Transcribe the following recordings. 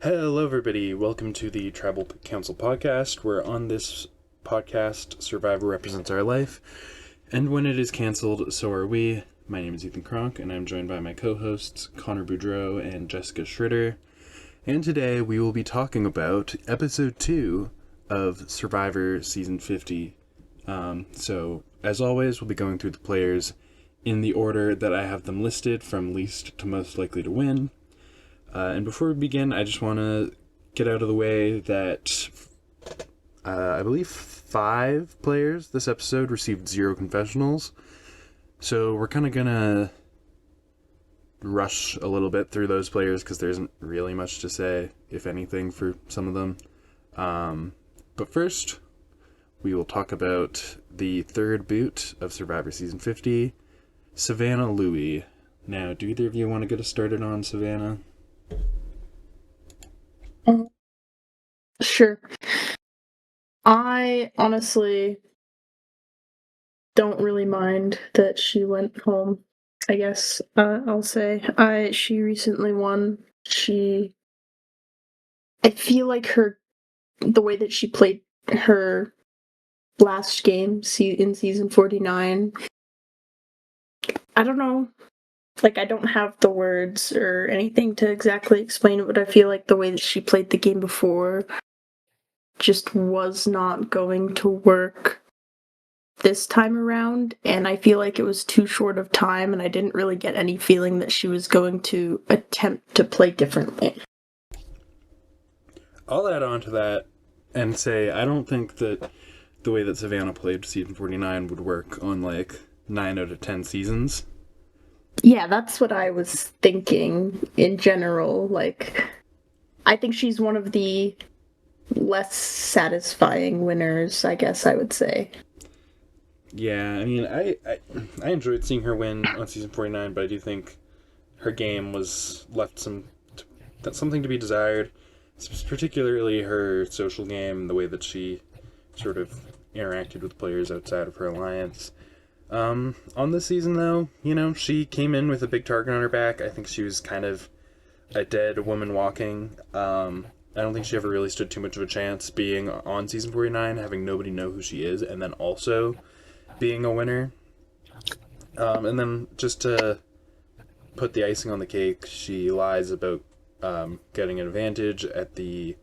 Hello, everybody. Welcome to the Tribal Council podcast, where on this podcast, Survivor represents our life, and when it is canceled, so are we. My name is Ethan Kronk, and I'm joined by my co-hosts, Connor Boudreau and Jessica Schritter, and today we will be talking about Episode 2 of Survivor Season 50. So, as always, we'll be going through the players in the order that I have them listed, from least to most likely to win. And before we begin, I just want to get out of the way that I believe 5 players this episode received 0 confessionals. So we're kind of going to rush a little bit through those players because there isn't really much to say, if anything, for some of them. But first, we will talk about the third boot of Survivor Season 50, Savannah Louie. Now, do either of you want to get us started on Savannah? Sure. I honestly don't really mind that she went home. I guess I'll say she recently won. I feel like the way that she played her last game in season 49. I don't know. Like, I don't have the words or anything to exactly explain it, but I feel like the way that she played the game before just was not going to work this time around, and I feel like it was too short of time, and I didn't really get any feeling that she was going to attempt to play differently. I'll add on to that and say I don't think that the way that Savannah played season 49 would work on like 9 out of 10 seasons. Yeah, that's what I was thinking in general. Like, I think she's one of the less satisfying winners, I guess I would say. Yeah, I mean, I enjoyed seeing her win on season 49, but I do think her game was left something to be desired, particularly her social game, the way that she sort of interacted with players outside of her alliance. On this season, though, she came in with a big target on her back. I think she was kind of a dead woman walking. I don't think she ever really stood too much of a chance being on season 49, having nobody know who she is, and then also being a winner. And then just to put the icing on the cake, she lies about getting an advantage at the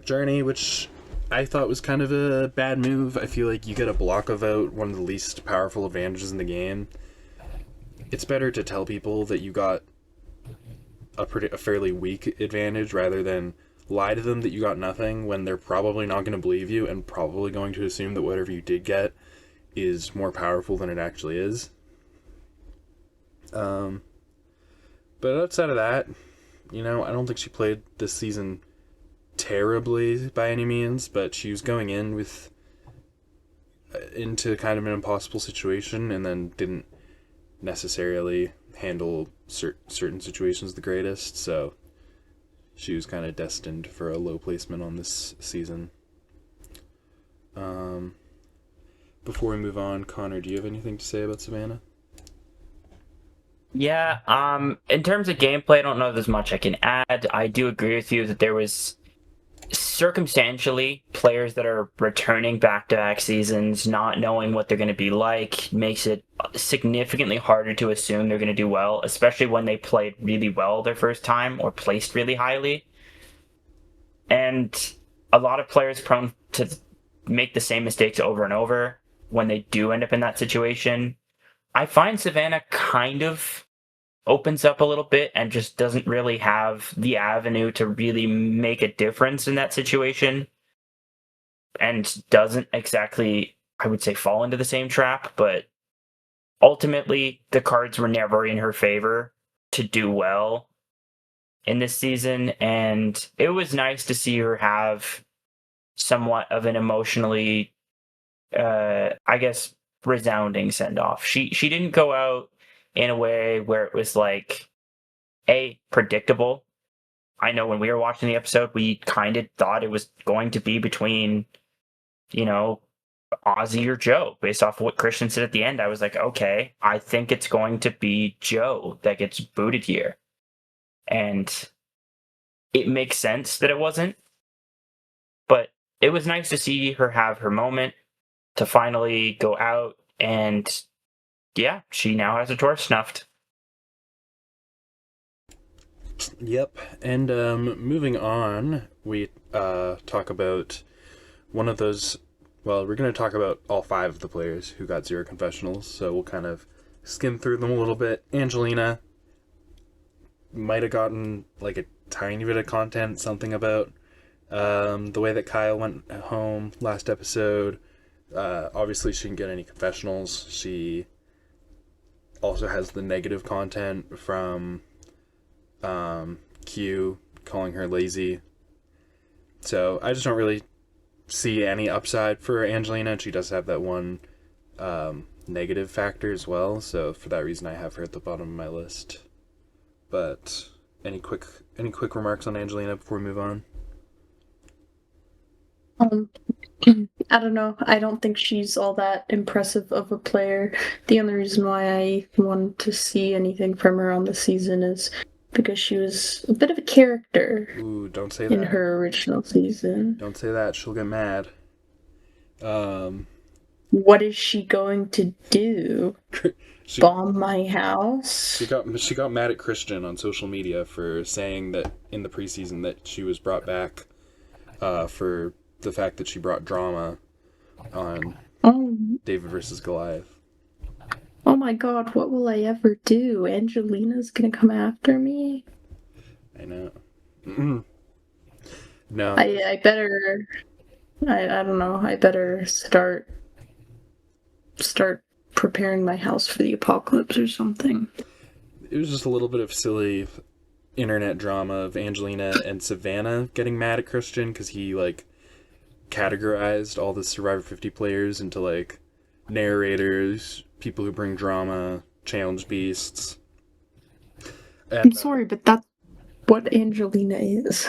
journey, which I thought was kind of a bad move. I feel like you get a block of out one of the least powerful advantages in the game. It's better to tell people that you got a fairly weak advantage rather than lie to them that you got nothing when they're probably not going to believe you and probably going to assume that whatever you did get is more powerful than it actually is. But outside of that, I don't think she played this season terribly by any means, but she was going into kind of an impossible situation and then didn't necessarily handle certain situations the greatest, so she was kind of destined for a low placement on this season. Before we move on, Connor, do you have anything to say about Savannah? Yeah, in terms of gameplay, I don't know if there's much I can add. I do agree with you that there was circumstantially players that are returning back-to-back seasons, not knowing what they're going to be like, makes it significantly harder to assume they're going to do well, especially when they played really well their first time or placed really highly. And a lot of players prone to make the same mistakes over and over when they do end up in that situation. I find Savannah kind of opens up a little bit and just doesn't really have the avenue to really make a difference in that situation, and doesn't exactly, I would say, fall into the same trap, but ultimately the cards were never in her favor to do well in this season, and it was nice to see her have somewhat of an emotionally, I guess, resounding send-off. She didn't go out in a way where it was like, predictable. I know when we were watching the episode, we kind of thought it was going to be between, Ozzy or Joe. Based off of what Christian said at the end, I was like, okay, I think it's going to be Joe that gets booted here. And it makes sense that it wasn't. But it was nice to see her have her moment, to finally go out, and yeah, she now has a tour snuffed. Yep. And moving on, we talk about one of those. Well, we're going to talk about all 5 of the players who got 0 confessionals, so we'll kind of skim through them a little bit. Angelina might have gotten like a tiny bit of content, something about the way that Kyle went home last episode. Obviously, she didn't get any confessionals. She also has the negative content from Q calling her lazy. So I just don't really see any upside for Angelina. She does have that one negative factor as well. So for that reason, I have her at the bottom of my list. But any quick remarks on Angelina before we move on? I don't know. I don't think she's all that impressive of a player. The only reason why I wanted to see anything from her on the season is because she was a bit of a character. Ooh, don't say in that. her original season. Don't say that. She'll get mad. What is she going to do? Bomb my house? She got mad at Christian on social media for saying that in the preseason that she was brought back for the fact that she brought drama on David versus Goliath. Oh my god, what will I ever do? Angelina's gonna come after me? I know. No. I better... I don't know. I better start preparing my house for the apocalypse or something. It was just a little bit of silly internet drama of Angelina and Savannah getting mad at Christian because he, like, categorized all the Survivor 50 players into, like, narrators, people who bring drama, challenge beasts. And, I'm sorry, but that's what Angelina is.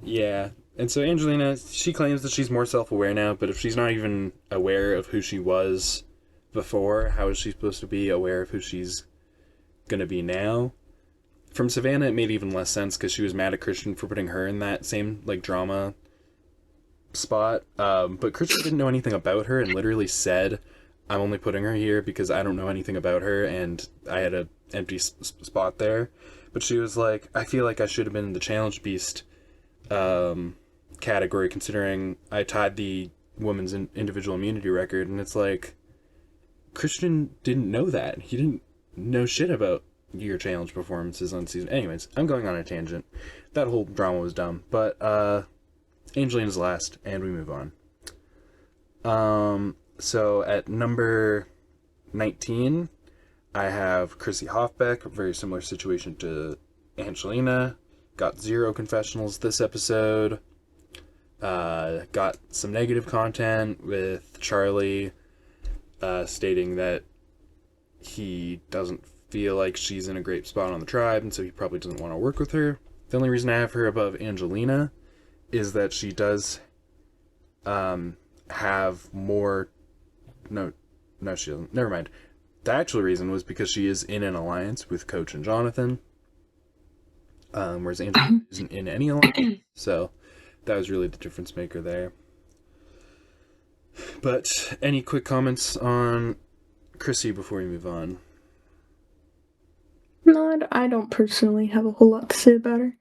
Yeah. And so Angelina, she claims that she's more self-aware now, but if she's not even aware of who she was before, how is she supposed to be aware of who she's gonna be now? From Savannah, it made even less sense because she was mad at Christian for putting her in that same, like, drama spot. But Christian didn't know anything about her and literally said, I'm only putting her here because I don't know anything about her and I had an empty spot there. But she was like, I feel like I should have been in the Challenge Beast category considering I tied the women's individual immunity record. And it's like, Christian didn't know that. He didn't know shit about your challenge performances on season. Anyways, I'm going on a tangent. That whole drama was dumb. But Angelina's last, and we move on. So at number 19, I have Chrissy Hoffbeck, a very similar situation to Angelina. Got 0 confessionals this episode. Got some negative content with Charlie stating that he doesn't feel like she's in a great spot on the tribe, and so he probably doesn't want to work with her. The only reason I have her above Angelina is that she does have more... No, she doesn't. Never mind. The actual reason was because she is in an alliance with Coach and Jonathan, whereas Angelina isn't in any alliance, so that was really the difference maker there. But any quick comments on Chrissy before we move on? No, I don't personally have a whole lot to say about her.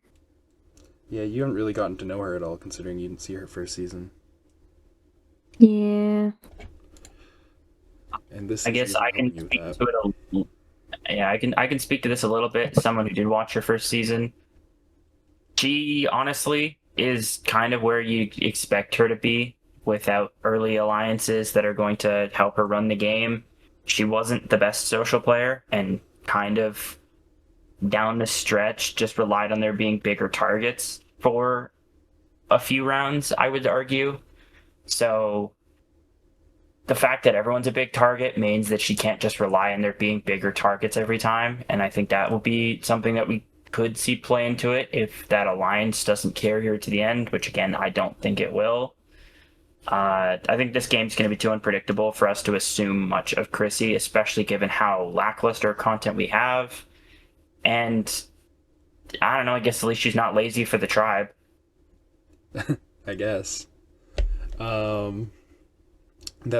Yeah, you haven't really gotten to know her at all, considering you didn't see her first season. Yeah. And this I guess I can speak to it. Yeah, I can speak to this a little bit. Someone who did watch her first season. She honestly is kind of where you expect her to be without early alliances that are going to help her run the game. She wasn't the best social player and kind of down the stretch just relied on there being bigger targets for a few rounds, I would argue. So the fact that everyone's a big target means that she can't just rely on there being bigger targets every time. And I think that will be something that we could see play into it if that alliance doesn't carry her to the end, which again, I don't think it will. I think this game's going to be too unpredictable for us to assume much of Chrissy, especially given how lackluster content we have. And I don't know. I guess at least she's not lazy for the tribe. I guess. That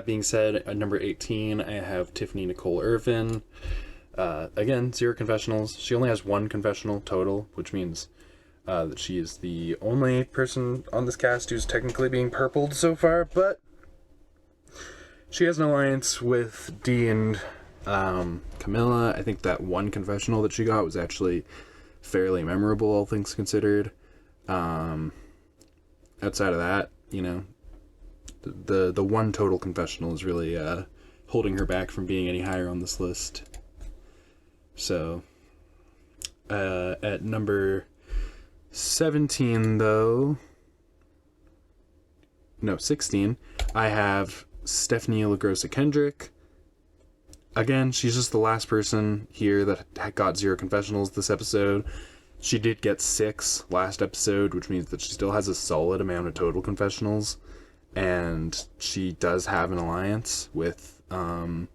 being said, at number 18, I have Tiffany Nicole Irvin. Again, 0 confessionals. She only has 1 confessional total, which means that she is the only person on this cast who's technically being purpled so far, but she has an alliance with Dee and Camilla. I think that 1 confessional that she got was actually fairly memorable, all things considered. Outside of that, you know, the 1 total confessional is really holding her back from being any higher on this list. So, at number 17, though, no, 16, I have Stephanie LaGrossa Kendrick. Again, she's just the last person here that got 0 confessionals this episode. She did get 6 last episode, which means that she still has a solid amount of total confessionals. And she does have an alliance with, I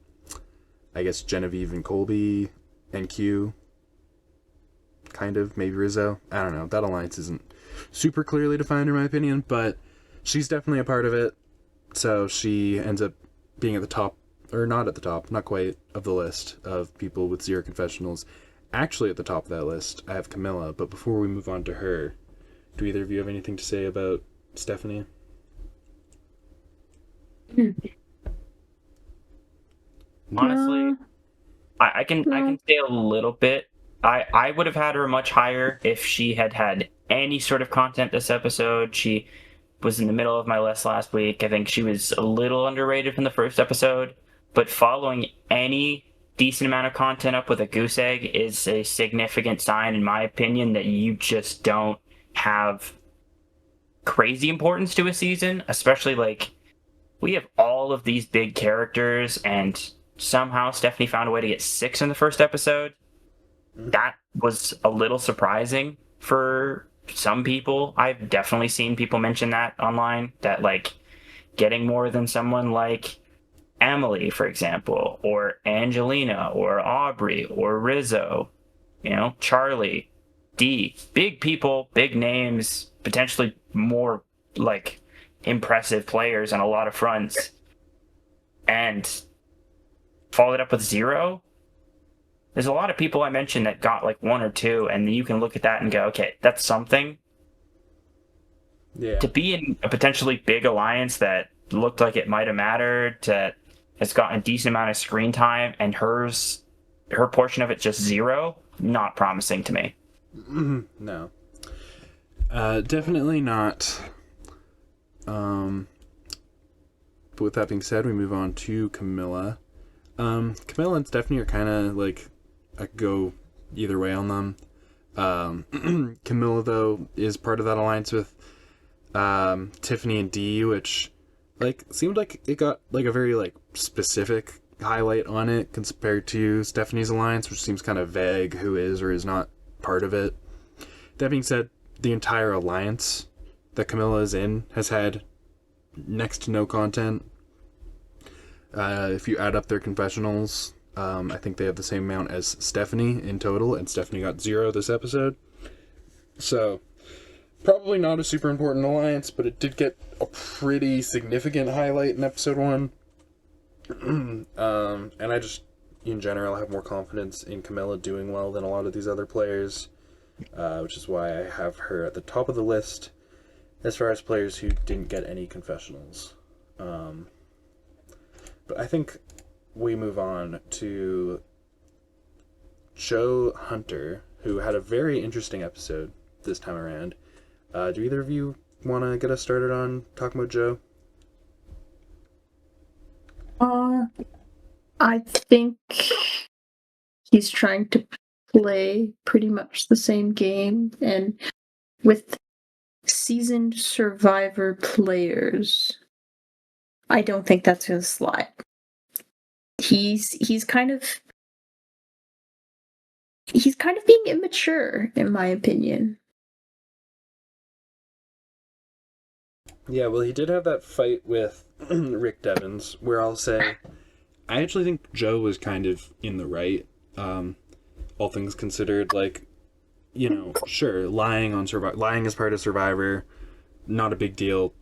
guess, Genevieve and Colby and Q. Kind of, maybe Rizzo. I don't know. That alliance isn't super clearly defined in my opinion, but she's definitely a part of it. So she ends up being at the top, or not at the top, not quite, of the list of people with 0 confessionals. Actually at the top of that list, I have Camilla, but before we move on to her, do either of you have anything to say about Stephanie? Honestly, I can say a little bit. I would have had her much higher if she had any sort of content this episode. She was in the middle of my list last week. I think she was a little underrated from the first episode, but following any decent amount of content up with a goose egg is a significant sign, in my opinion, that you just don't have crazy importance to a season, especially like we have all of these big characters and somehow Stephanie found a way to get 6 in the first episode. That was a little surprising for some people. I've definitely seen people mention that online, that like getting more than someone like Emily, for example, or Angelina, or Aubrey, or Rizzo, you know, Charlie, Dee, big people, big names, potentially more like impressive players on a lot of fronts, and followed up with 0. There's a lot of people I mentioned that got like 1 or 2, and you can look at that and go, okay, that's something. Yeah. To be in a potentially big alliance that looked like it might have mattered, that has gotten a decent amount of screen time, and her portion of it just 0, not promising to me. No. Definitely not. But with that being said, we move on to Camilla. Camilla and Stephanie are kind of like, I could go either way on them. Camilla, though, is part of that alliance with Tiffany and Dee, which like seemed like it got like a very like specific highlight on it compared to Stephanie's alliance, which seems kind of vague who is or is not part of it. That being said, the entire alliance that Camilla is in has had next to no content. If you add up their confessionals, I think they have the same amount as Stephanie in total, and Stephanie got 0 this episode. So, probably not a super important alliance, but it did get a pretty significant highlight in episode 1. And I just, in general, have more confidence in Camilla doing well than a lot of these other players, which is why I have her at the top of the list as far as players who didn't get any confessionals. But I think we move on to Joe Hunter, who had a very interesting episode this time around. Do either of you want to get us started on talking about Joe? I think he's trying to play pretty much the same game, and with seasoned Survivor players, I don't think that's gonna slide. He's kind of being immature, in my opinion. Yeah, well, he did have that fight with Rick Devens, where I'll say, I actually think Joe was kind of in the right, all things considered. Like, sure, lying is part of Survivor, not a big deal.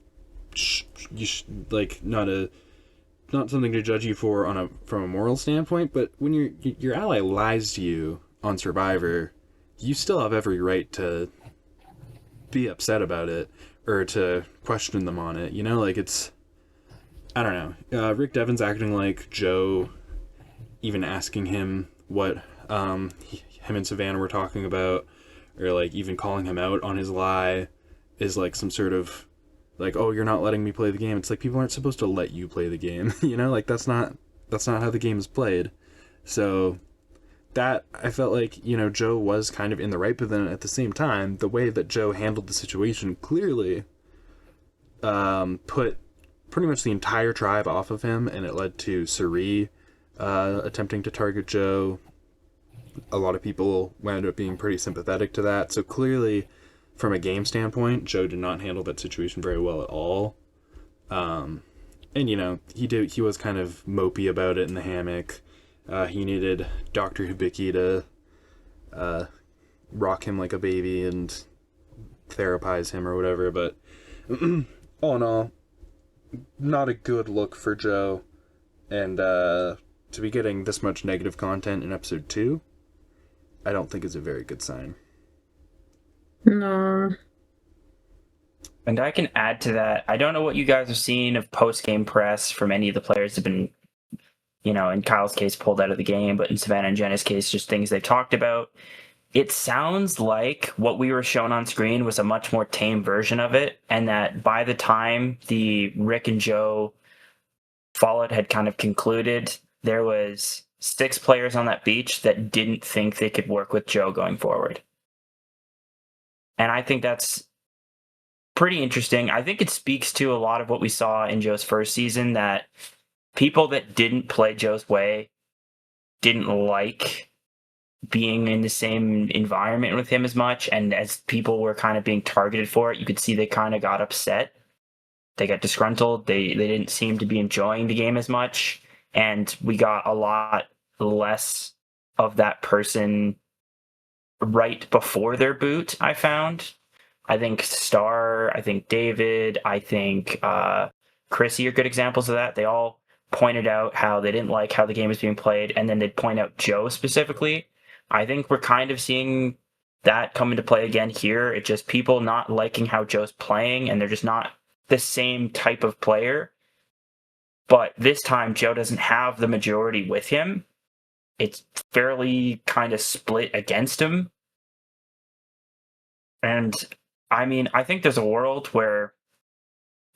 Not something to judge you for from a moral standpoint. But when your ally lies to you on Survivor, you still have every right to be upset about it or to question them on it. It's, I don't know. Rick Devon's acting like Joe, even asking him what him and Savannah were talking about, or like even calling him out on his lie, is like some sort of like, oh, you're not letting me play the game. It's like, people aren't supposed to let you play the game. Like that's not how the game is played. So that, I felt like, Joe was kind of in the right, but then at the same time, the way that Joe handled the situation clearly put pretty much the entire tribe off of him, and it led to Suri attempting to target Joe. A lot of people wound up being pretty sympathetic to that. So clearly, from a game standpoint, Joe did not handle that situation very well at all. And he was kind of mopey about it in the hammock. He needed Dr. Hibiki to rock him like a baby and therapize him or whatever. But all in all, not a good look for Joe. And to be getting this much negative content in episode 2, I don't think is a very good sign. No. And I can add to that. I don't know what you guys have seen of post-game press from any of the players that have been, in Kyle's case, pulled out of the game, but in Savannah and Jenna's case, just things they've talked about. It sounds like what we were shown on screen was a much more tame version of it, and that by the time the Rick and Joe fallout had kind of concluded, there was 6 players on that beach that didn't think they could work with Joe going forward. And I think that's pretty interesting. I think it speaks to a lot of what we saw in Joe's first season, that people that didn't play Joe's way didn't like being in the same environment with him as much. And as people were kind of being targeted for it, you could see they kind of got upset. They got disgruntled. They didn't seem to be enjoying the game as much. And we got a lot less of that person right before their boot, I found. I think Star, I think David, I think Chrissy are good examples of that. They all pointed out how they didn't like how the game was being played, and then they'd point out Joe specifically. I think we're kind of seeing that come into play again here. It's just people not liking how Joe's playing, and they're just not the same type of player. But this time, Joe doesn't have the majority with him. It's fairly kind of split against him. And I mean, I think there's a world where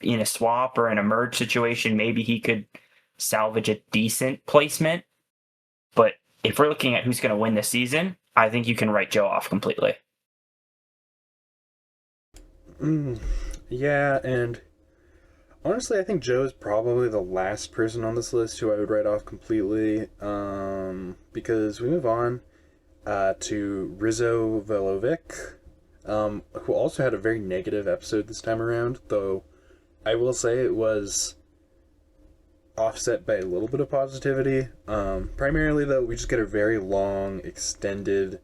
in a swap or in a merge situation, maybe he could salvage a decent placement. But if we're looking at who's going to win this season, I think you can write Joe off completely. Yeah, and honestly, I think Joe is probably the last person on this list who I would write off completely, because we move on to Rizzo Velovic, who also had a very negative episode this time around, though I will say it was offset by a little bit of positivity. Primarily, though, we just get a very long, extended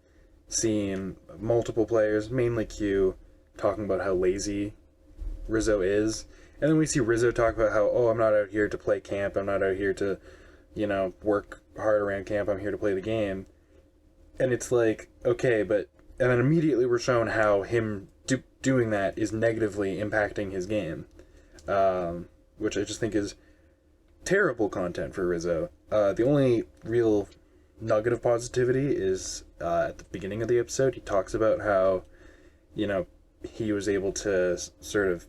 scene, multiple players, mainly Q, talking about how lazy Rizzo is. And then we see Rizzo talk about how, I'm not out here to play camp, I'm not out here to, work hard around camp, I'm here to play the game. And it's like, okay, but... And then immediately we're shown how him doing that is negatively impacting his game. Which I just think is terrible content for Rizzo. The only real nugget of positivity is at the beginning of the episode, he talks about how, he was able to sort of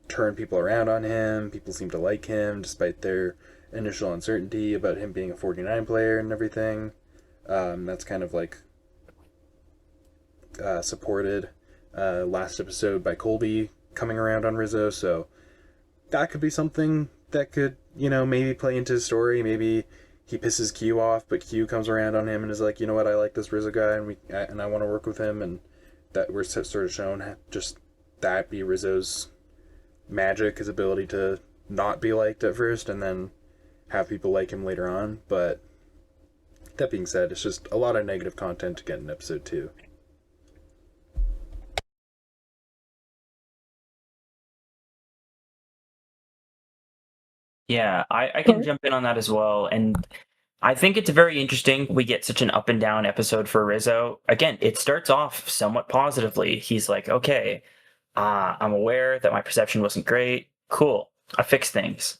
turn people around on him. People seem to like him despite their initial uncertainty about him being a 49 player and everything. That's kind of like supported last episode by Colby coming around on Rizzo, so that could be something that could, maybe play into his story. Maybe he pisses Q off, but Q comes around on him and is like, you know what, I like this Rizzo guy, and I want to work with him, and that we're sort of shown just that be Rizzo's magic, his ability to not be liked at first and then have people like him later on. But that being said, it's just a lot of negative content to get in episode 2. Yeah, I can jump in on that as well. And I think it's very interesting we get such an up and down episode for Rizzo. Again, it starts off somewhat positively. He's like, okay, I'm aware that my perception wasn't great. Cool. I fixed things.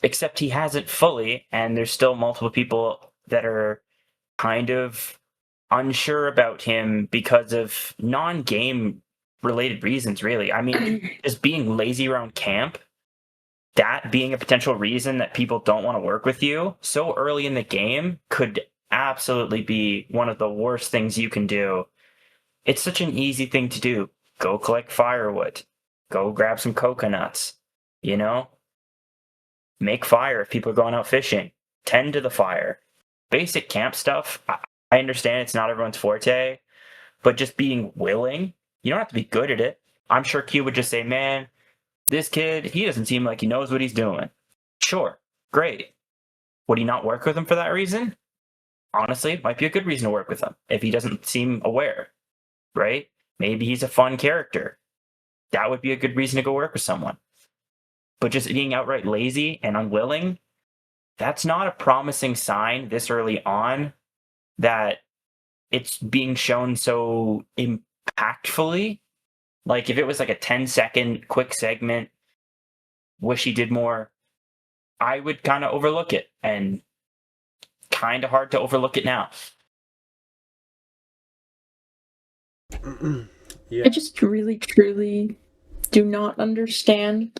Except he hasn't fully, and there's still multiple people that are kind of unsure about him because of non-game related reasons, really. I mean, just being lazy around camp, that being a potential reason that people don't want to work with you so early in the game could absolutely be one of the worst things you can do. It's such an easy thing to do. Go collect firewood. Go grab some coconuts. You know? Make fire if people are going out fishing. Tend to the fire. Basic camp stuff. I understand it's not everyone's forte, but just being willing, you don't have to be good at it. I'm sure Q would just say, man, this kid, he doesn't seem like he knows what he's doing. Sure, great. Would he not work with him for that reason? Honestly, it might be a good reason to work with him if he doesn't seem aware, right? Maybe he's a fun character. That would be a good reason to go work with someone. But just being outright lazy and unwilling, that's not a promising sign this early on that it's being shown so impactfully. Like if it was like a 10-second quick segment, wish he did more, I would kind of overlook it, and kind of hard to overlook it now. Yeah. I just really, truly do not understand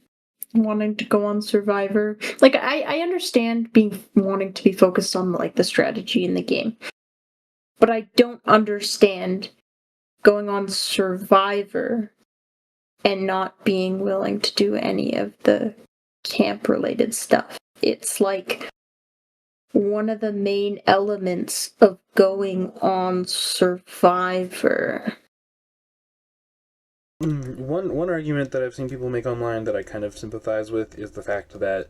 wanting to go on Survivor. Like, I understand wanting to be focused on, like, the strategy in the game. But I don't understand going on Survivor and not being willing to do any of the camp-related stuff. It's like one of the main elements of going on Survivor. One argument that I've seen people make online that I kind of sympathize with is the fact that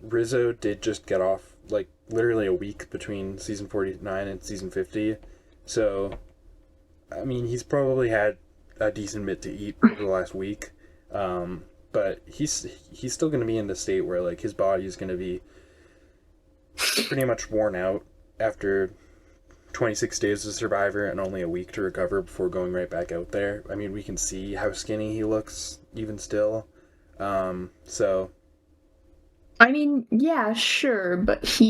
Rizzo did just get off, like, literally a week between season 49 and season 50. So, I mean, he's probably had a decent bit to eat over the last week. But he's still going to be in the state where, like, his body is going to be pretty much worn out after 26 days as a survivor and only a week to recover before going right back out there. I mean, we can see how skinny he looks even still. So I mean, yeah, sure, but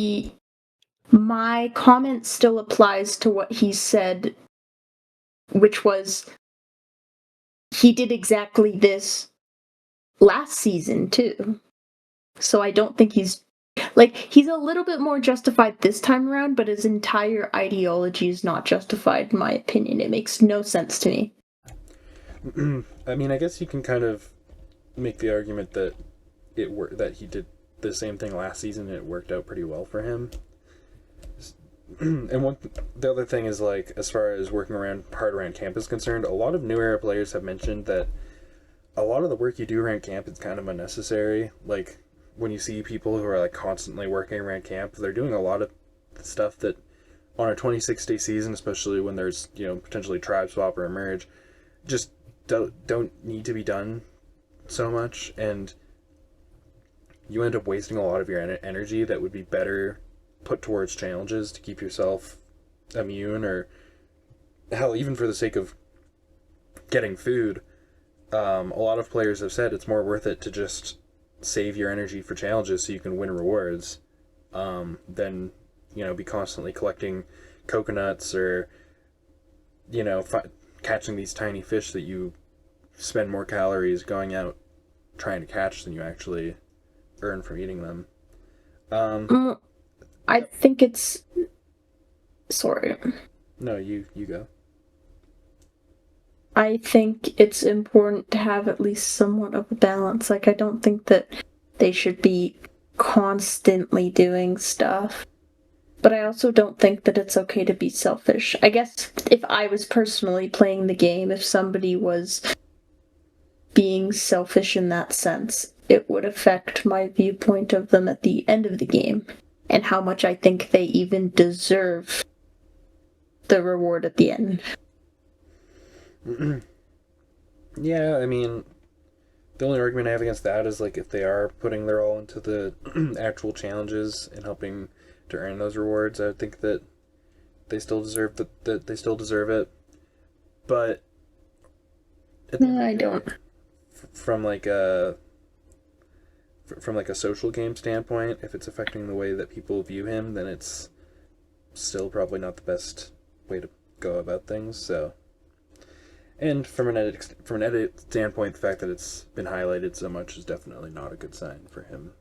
my comment still applies to what he said, which was he did exactly this last season too. So I don't think he's a little bit more justified this time around, but his entire ideology is not justified in my opinion. It makes no sense to me. I mean, I guess you can kind of make the argument that that he did the same thing last season and it worked out pretty well for him. And the other thing is, like, as far as working hard around camp is concerned, a lot of new era players have mentioned that a lot of the work you do around camp is kind of unnecessary. Like, when you see people who are, like, constantly working around camp, they're doing a lot of stuff that on a 26-day season, especially when there's, you know, potentially tribe swap or emerge, just don't need to be done so much, and you end up wasting a lot of your energy that would be better put towards challenges to keep yourself immune, or hell, even for the sake of getting food. A lot of players have said it's more worth it to just save your energy for challenges so you can win rewards, than, you know, be constantly collecting coconuts or, you know, catching these tiny fish that you spend more calories going out trying to catch than you actually earn from eating them. I think it's... Sorry. No, you go. I think it's important to have at least somewhat of a balance. Like, I don't think that they should be constantly doing stuff. But I also don't think that it's okay to be selfish. I guess if I was personally playing the game, if somebody was being selfish in that sense, it would affect my viewpoint of them at the end of the game, and how much I think they even deserve the reward at the end. Yeah, I mean, the only argument I have against that is like if they are putting their all into the actual challenges and helping to earn those rewards, I would think that they still deserve that they still deserve it. But No, I don't. From like a social game standpoint, if it's affecting the way that people view him, then it's still probably not the best way to go about things. So, and from an edit standpoint, the fact that it's been highlighted so much is definitely not a good sign for him.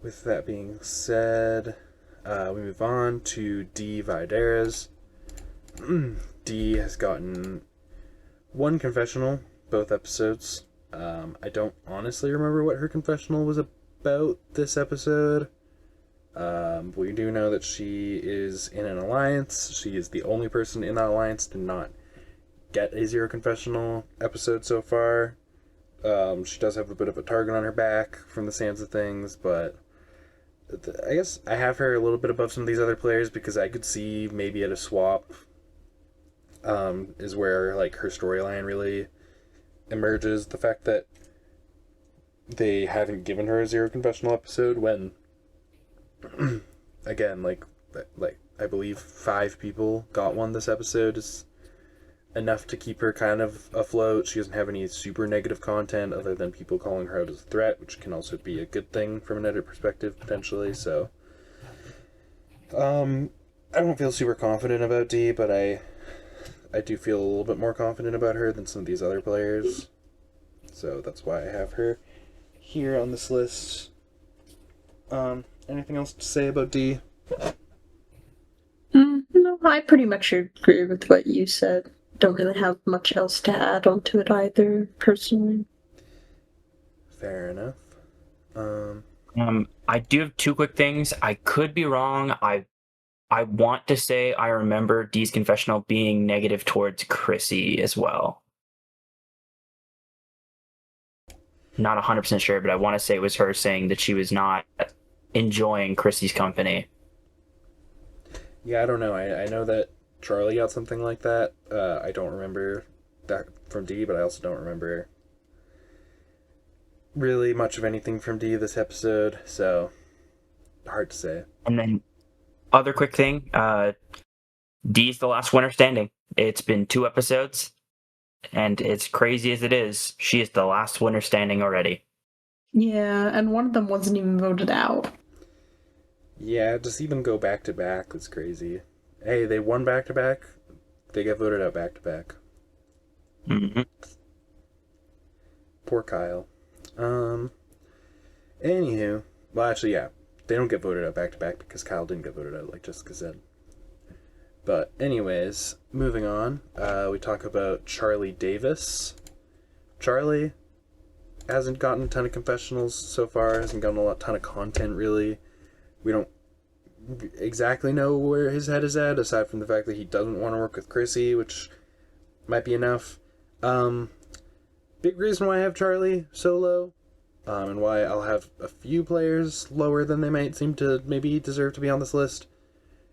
With that being said, we move on to D. Vidares. D has gotten one confessional, both episodes. I don't honestly remember what her confessional was about this episode. We do know that she is in an alliance. She is the only person in that alliance to not get a zero confessional episode so far. She does have a bit of a target on her back from the sands of things, but I guess I have her a little bit above some of these other players because I could see maybe at a swap is where like her storyline really emerges. The fact that they haven't given her a zero confessional episode when again like I believe 5 people got one this episode is enough to keep her kind of afloat. She doesn't have any super negative content other than people calling her out as a threat, which can also be a good thing from an edit perspective potentially. So I don't feel super confident about D, but I do feel a little bit more confident about her than some of these other players. So that's why I have her here on this list. Anything else to say about D? No, I pretty much agree with what you said. Don't really have much else to add onto it either, personally. Fair enough. I do have 2 quick things. I could be wrong. I want to say I remember Dee's confessional being negative towards Chrissy as well. Not 100% sure, but I want to say it was her saying that she was not enjoying Chrissy's company. Yeah, I don't know. I know that Charlie got something like that. I don't remember that from D, but I also don't remember really much of anything from D this episode, so hard to say. And then, other quick thing, Dee's the last winner standing. It's been 2 episodes, and as crazy as it is, she is the last winner standing already. Yeah, and one of them wasn't even voted out. Yeah, to see them go back to back, that's crazy. Hey, they won back to back. They get voted out back to back. Mm-hmm. Poor Kyle. Anywho, well, actually, yeah, they don't get voted out back to back because Kyle didn't get voted out, like Jessica said. But anyways, moving on, we talk about Charlie Davis. Charlie hasn't gotten a ton of confessionals so far. Hasn't gotten a ton of content really. We don't exactly know where his head is at, aside from the fact that he doesn't want to work with Chrissy, which might be enough. Big reason why I have Charlie so low, and why I'll have a few players lower than they might seem to maybe deserve to be on this list,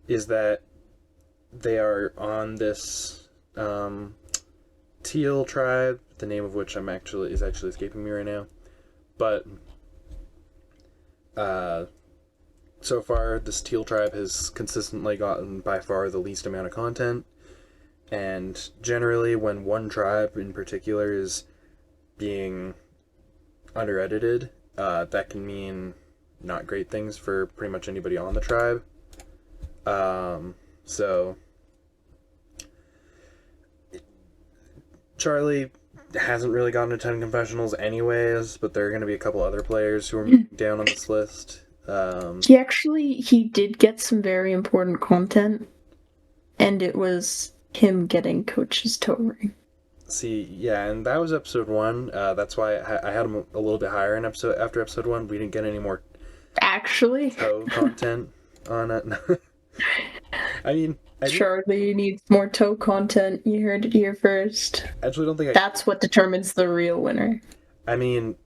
is that they are on this Teal tribe, the name of which is actually escaping me right now. But so far, this Teal tribe has consistently gotten by far the least amount of content. And generally, when one tribe in particular is being under-edited, that can mean not great things for pretty much anybody on the tribe. So Charlie hasn't really gotten a ton of confessionals anyways, but there are going to be a couple other players who are moving down on this list. He did get some very important content, and it was him getting Coach's toe ring. See, yeah, and that was episode 1. That's why I had him a little bit higher in after episode 1. We didn't get any more Actually, toe content on it. I mean, Charlie needs more toe content. You heard it here first. I actually don't think That's what determines the real winner. I mean,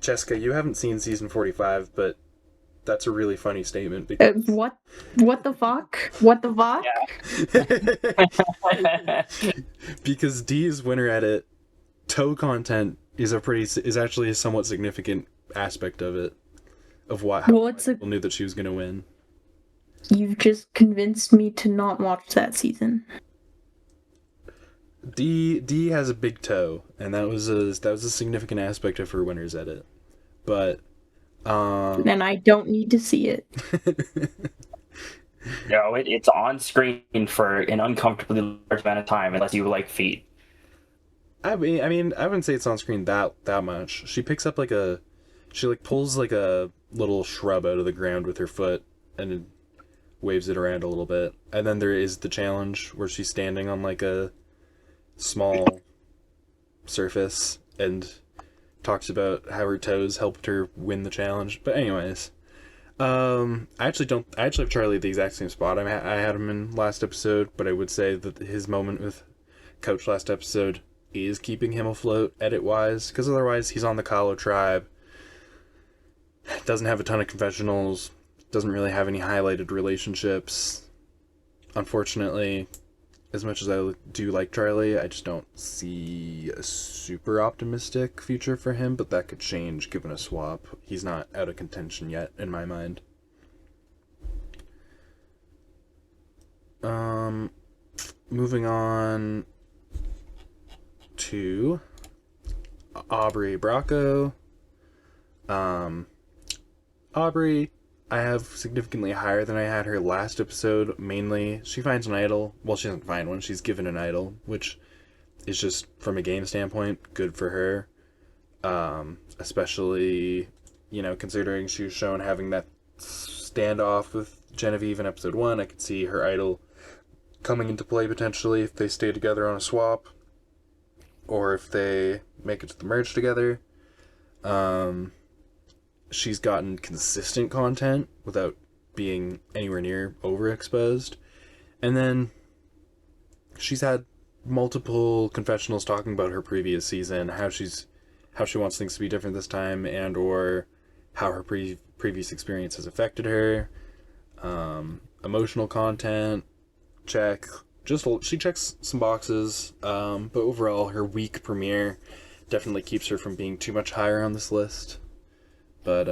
Jessica, you haven't seen season 45, but that's a really funny statement because What the fuck? What the fuck? because D's winner edit toe content is actually a somewhat significant aspect of it, of how Well, people knew that she was going to win. You've just convinced me to not watch that season. D has a big toe, and that was a significant aspect of her winner's edit. But and I don't need to see it. No, it's on screen for an uncomfortably large amount of time, unless you like feet. I mean, I wouldn't say it's on screen that much. She picks up she pulls like a little shrub out of the ground with her foot and waves it around a little bit. And then there is the challenge where she's standing on like a small surface and talks about how her toes helped her win the challenge. But anyways, I actually have Charlie at the exact same spot. I had him in last episode, but I would say that his moment with Coach last episode is keeping him afloat edit wise, because otherwise he's on the Kahlo tribe, doesn't have a ton of confessionals, doesn't really have any highlighted relationships. Unfortunately, as much as I do like Charlie, I just don't see a super optimistic future for him, but that could change given a swap. He's not out of contention yet, in my mind. Moving on to Aubrey Bracco. Aubrey, I have significantly higher than I had her last episode. Mainly, she finds an idol. Well, she doesn't find one. She's given an idol, which is just, from a game standpoint, good for her. Especially, considering she was shown having that standoff with Genevieve in episode 1. I could see her idol coming into play potentially if they stay together on a swap, or if they make it to the merge together. She's gotten consistent content without being anywhere near overexposed. And then she's had multiple confessionals talking about her previous season, how she wants things to be different this time, and or how her previous experience has affected her. Emotional content, check. She checks some boxes, but overall her week premiere definitely keeps her from being too much higher on this list. But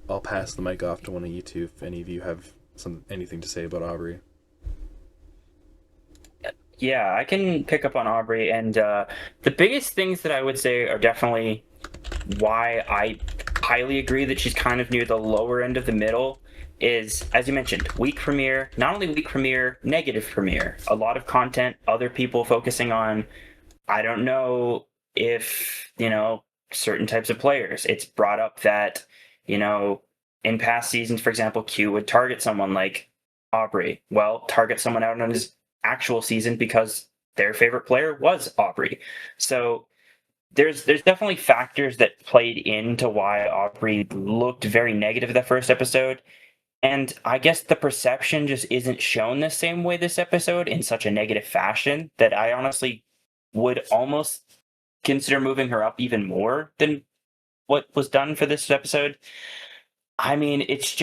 I'll pass the mic off to one of you two if any of you have anything to say about Aubrey. Yeah, I can pick up on Aubrey, and the biggest things that I would say are definitely why I highly agree that she's kind of near the lower end of the middle is, as you mentioned, weak premiere, not only weak premiere, negative premiere. A lot of content, other people focusing on, I don't know if, certain types of players. It's brought up that, in past seasons, for example, Q would target someone like Aubrey. Well, target someone out on his actual season because their favorite player was Aubrey. So there's definitely factors that played into why Aubrey looked very negative the first episode. And I guess the perception just isn't shown the same way this episode in such a negative fashion that I honestly would almost consider moving her up even more than what was done for this episode. I mean, it's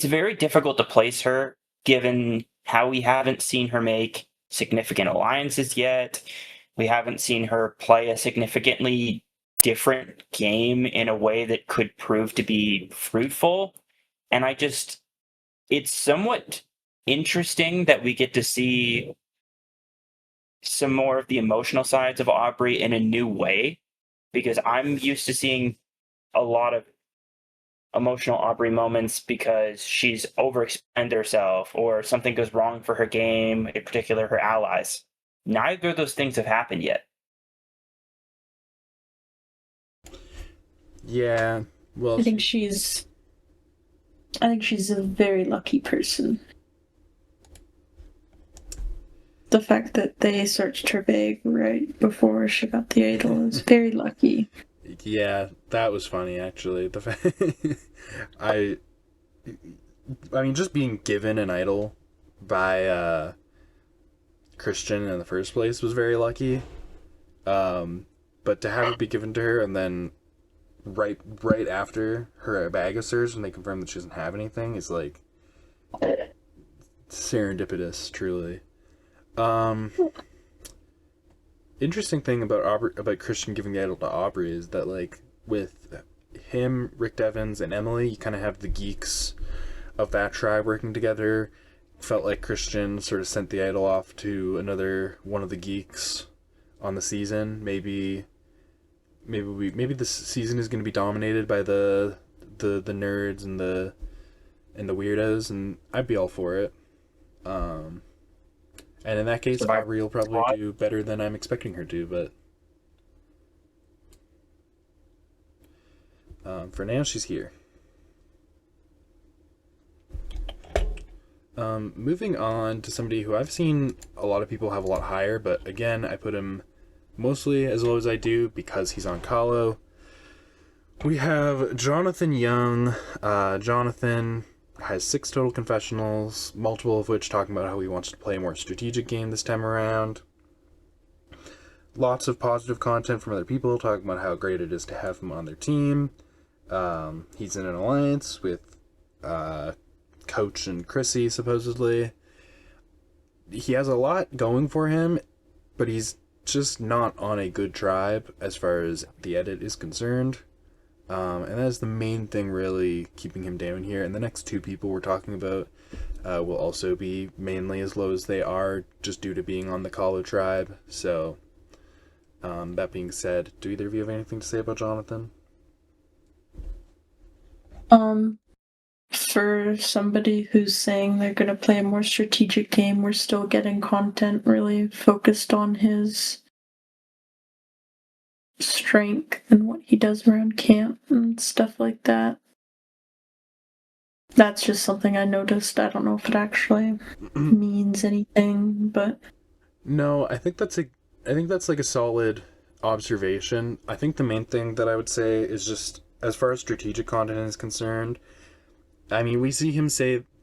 very difficult to place her given how we haven't seen her make significant alliances yet. We haven't seen her play a significantly different game in a way that could prove to be fruitful. And it's somewhat interesting that we get to see some more of the emotional sides of Aubrey in a new way, because I'm used to seeing a lot of emotional Aubrey moments because she's overextended herself or something goes wrong for her game, in particular her allies. Neither of those things have happened yet. Yeah, well, I think she's a very lucky person. The fact that they searched her bag right before she got the idol is very lucky. Yeah, that was funny actually. I mean, just being given an idol by Christian in the first place was very lucky. But to have it be given to her and then right after her bag of surge when they confirm that she doesn't have anything is like serendipitous, truly. Um, Interesting thing about Christian giving the idol to Aubrey is that like with him, Rick Devens, and Emily, you kind of have the geeks of that tribe working together. Felt like Christian sort of sent the idol off to another one of the geeks on the season. Maybe this season is going to be dominated by the nerds and the weirdos, and I'd be all for it. And in that case, Aubrey will probably do better than I'm expecting her to, but for now, she's here. Moving on to somebody who I've seen a lot of people have a lot higher, but again, I put him mostly as low as I do because he's on Kahlo. We have Jonathan Young. Jonathan has 6 total confessionals, multiple of which talking about how he wants to play a more strategic game this time around. Lots of positive content from other people talking about how great it is to have him on their team. He's in an alliance with Coach and Chrissy, supposedly. He has a lot going for him, but he's just not on a good tribe as far as the edit is concerned. And that is the main thing really keeping him down here. And the next 2 people we're talking about will also be mainly as low as they are just due to being on the Kahlo tribe. So, that being said, do either of you have anything to say about Jonathan? For somebody who's saying they're going to play a more strategic game, we're still getting content really focused on his strength and what he does around camp and stuff like that. That's just something I noticed. I don't know if it actually means anything, but no, I think that's like a solid observation. I think the main thing that I would say is just as far as strategic content is concerned, I mean, we see him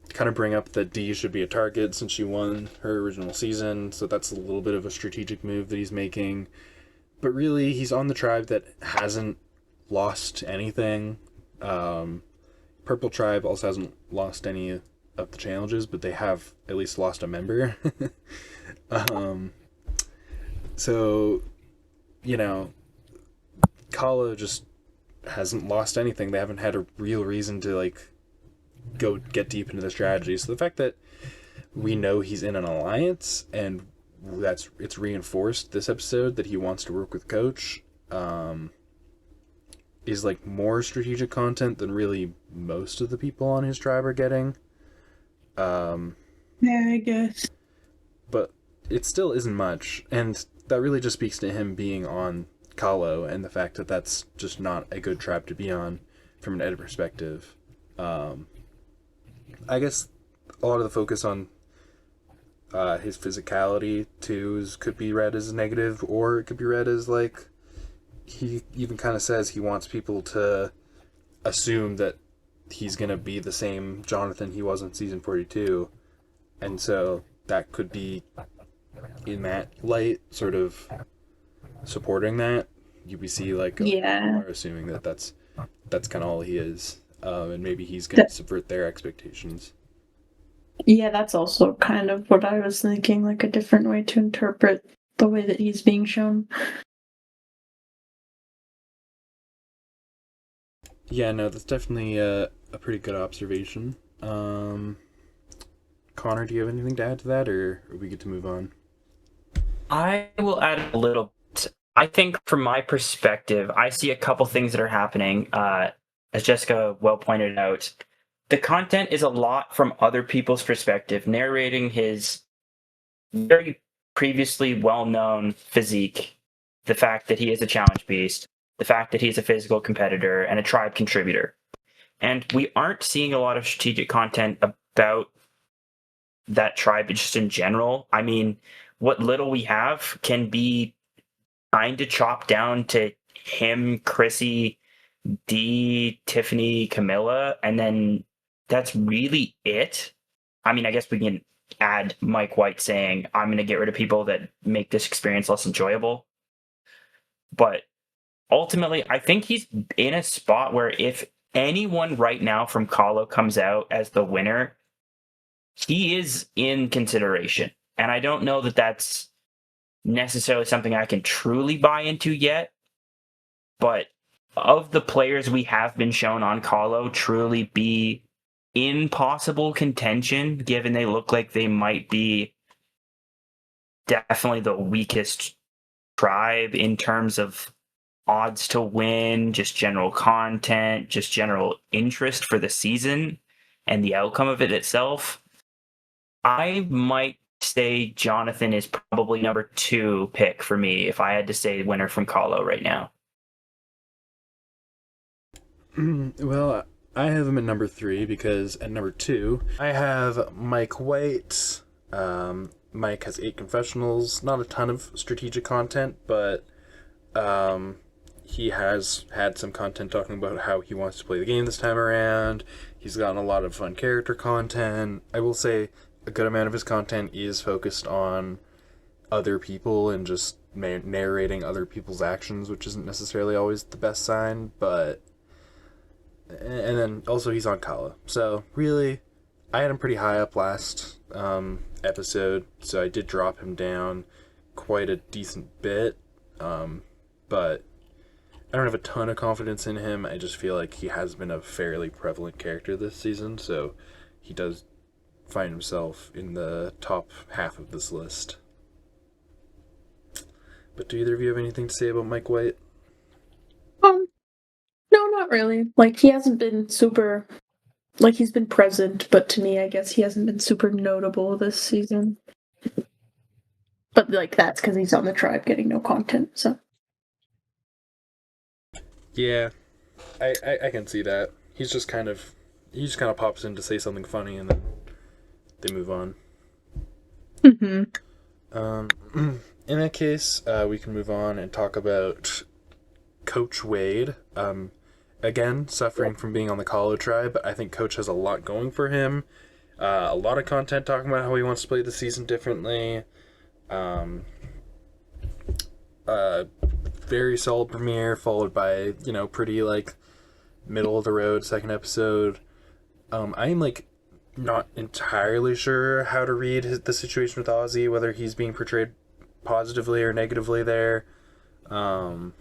kind of bring up that Dee should be a target since she won her original season, so that's a little bit of a strategic move that he's making. But really, he's on the tribe that hasn't lost anything. Purple Tribe also hasn't lost any of the challenges, but they have at least lost a member. So, Kahlo just hasn't lost anything. They haven't had a real reason to, like, go get deep into the strategy. So the fact that we know he's in an alliance and it's reinforced this episode that he wants to work with Coach is like more strategic content than really most of the people on his tribe are getting. Yeah, I guess. But it still isn't much, and that really just speaks to him being on Kahlo and the fact that that's just not a good tribe to be on from an edit perspective. I guess a lot of the focus on his physicality too could be read as negative, or it could be read as like he even kind of says he wants people to assume that he's going to be the same Jonathan he was in season 42, and so that could be in that light sort of supporting that. We see like people are assuming that that's kind of all he is, and maybe he's going to subvert their expectations. Yeah, that's also kind of what I was thinking, like a different way to interpret the way that he's being shown. Yeah, no, that's definitely a pretty good observation. Connor, do you have anything to add to that, or are we good to move on? I will add a little bit. I think from my perspective, I see a couple things that are happening. As Jessica well pointed out, the content is a lot from other people's perspective, narrating his very previously well-known physique, the fact that he is a challenge beast, the fact that he's a physical competitor and a tribe contributor. And we aren't seeing a lot of strategic content about that tribe just in general. I mean, what little we have can be kind of chopped down to him, Chrissy, Dee, Tiffany, Camilla, and then that's really it. I mean, I guess we can add Mike White saying, I'm going to get rid of people that make this experience less enjoyable. But ultimately, I think he's in a spot where if anyone right now from Kahlo comes out as the winner, he is in consideration. And I don't know that that's necessarily something I can truly buy into yet. But of the players we have been shown on Kahlo truly be in possible contention, given they look like they might be definitely the weakest tribe in terms of odds to win, just general content, just general interest for the season and the outcome of it itself, I might say Jonathan is probably number 2 pick for me if I had to say winner from Kahlo right now. Well, I have him at number 3 because at number 2, I have Mike White. Mike has 8 confessionals, not a ton of strategic content, but he has had some content talking about how he wants to play the game this time around. He's gotten a lot of fun character content. I will say a good amount of his content is focused on other people and just narrating other people's actions, which isn't necessarily always the best sign, but... And then also he's on Kala. So really, I had him pretty high up last episode, so I did drop him down quite a decent bit. But I don't have a ton of confidence in him. I just feel like he has been a fairly prevalent character this season, so he does find himself in the top half of this list. But do either of you have anything to say about Mike White? No, not really. Like, he hasn't been super... Like, he's been present, but to me, I guess he hasn't been super notable this season. But, like, that's because he's on the tribe getting no content, so... Yeah, I can see that. He just kind of pops in to say something funny and then they move on. In that case, we can move on and talk about Coach Wade. Again, suffering from being on the Kahlo tribe, but I think Coach has a lot going for him. A lot of content talking about how he wants to play the season differently. Very solid premiere, followed by, pretty, middle of the road second episode. I'm, not entirely sure how to read the situation with Ozzy, whether he's being portrayed positively or negatively there. And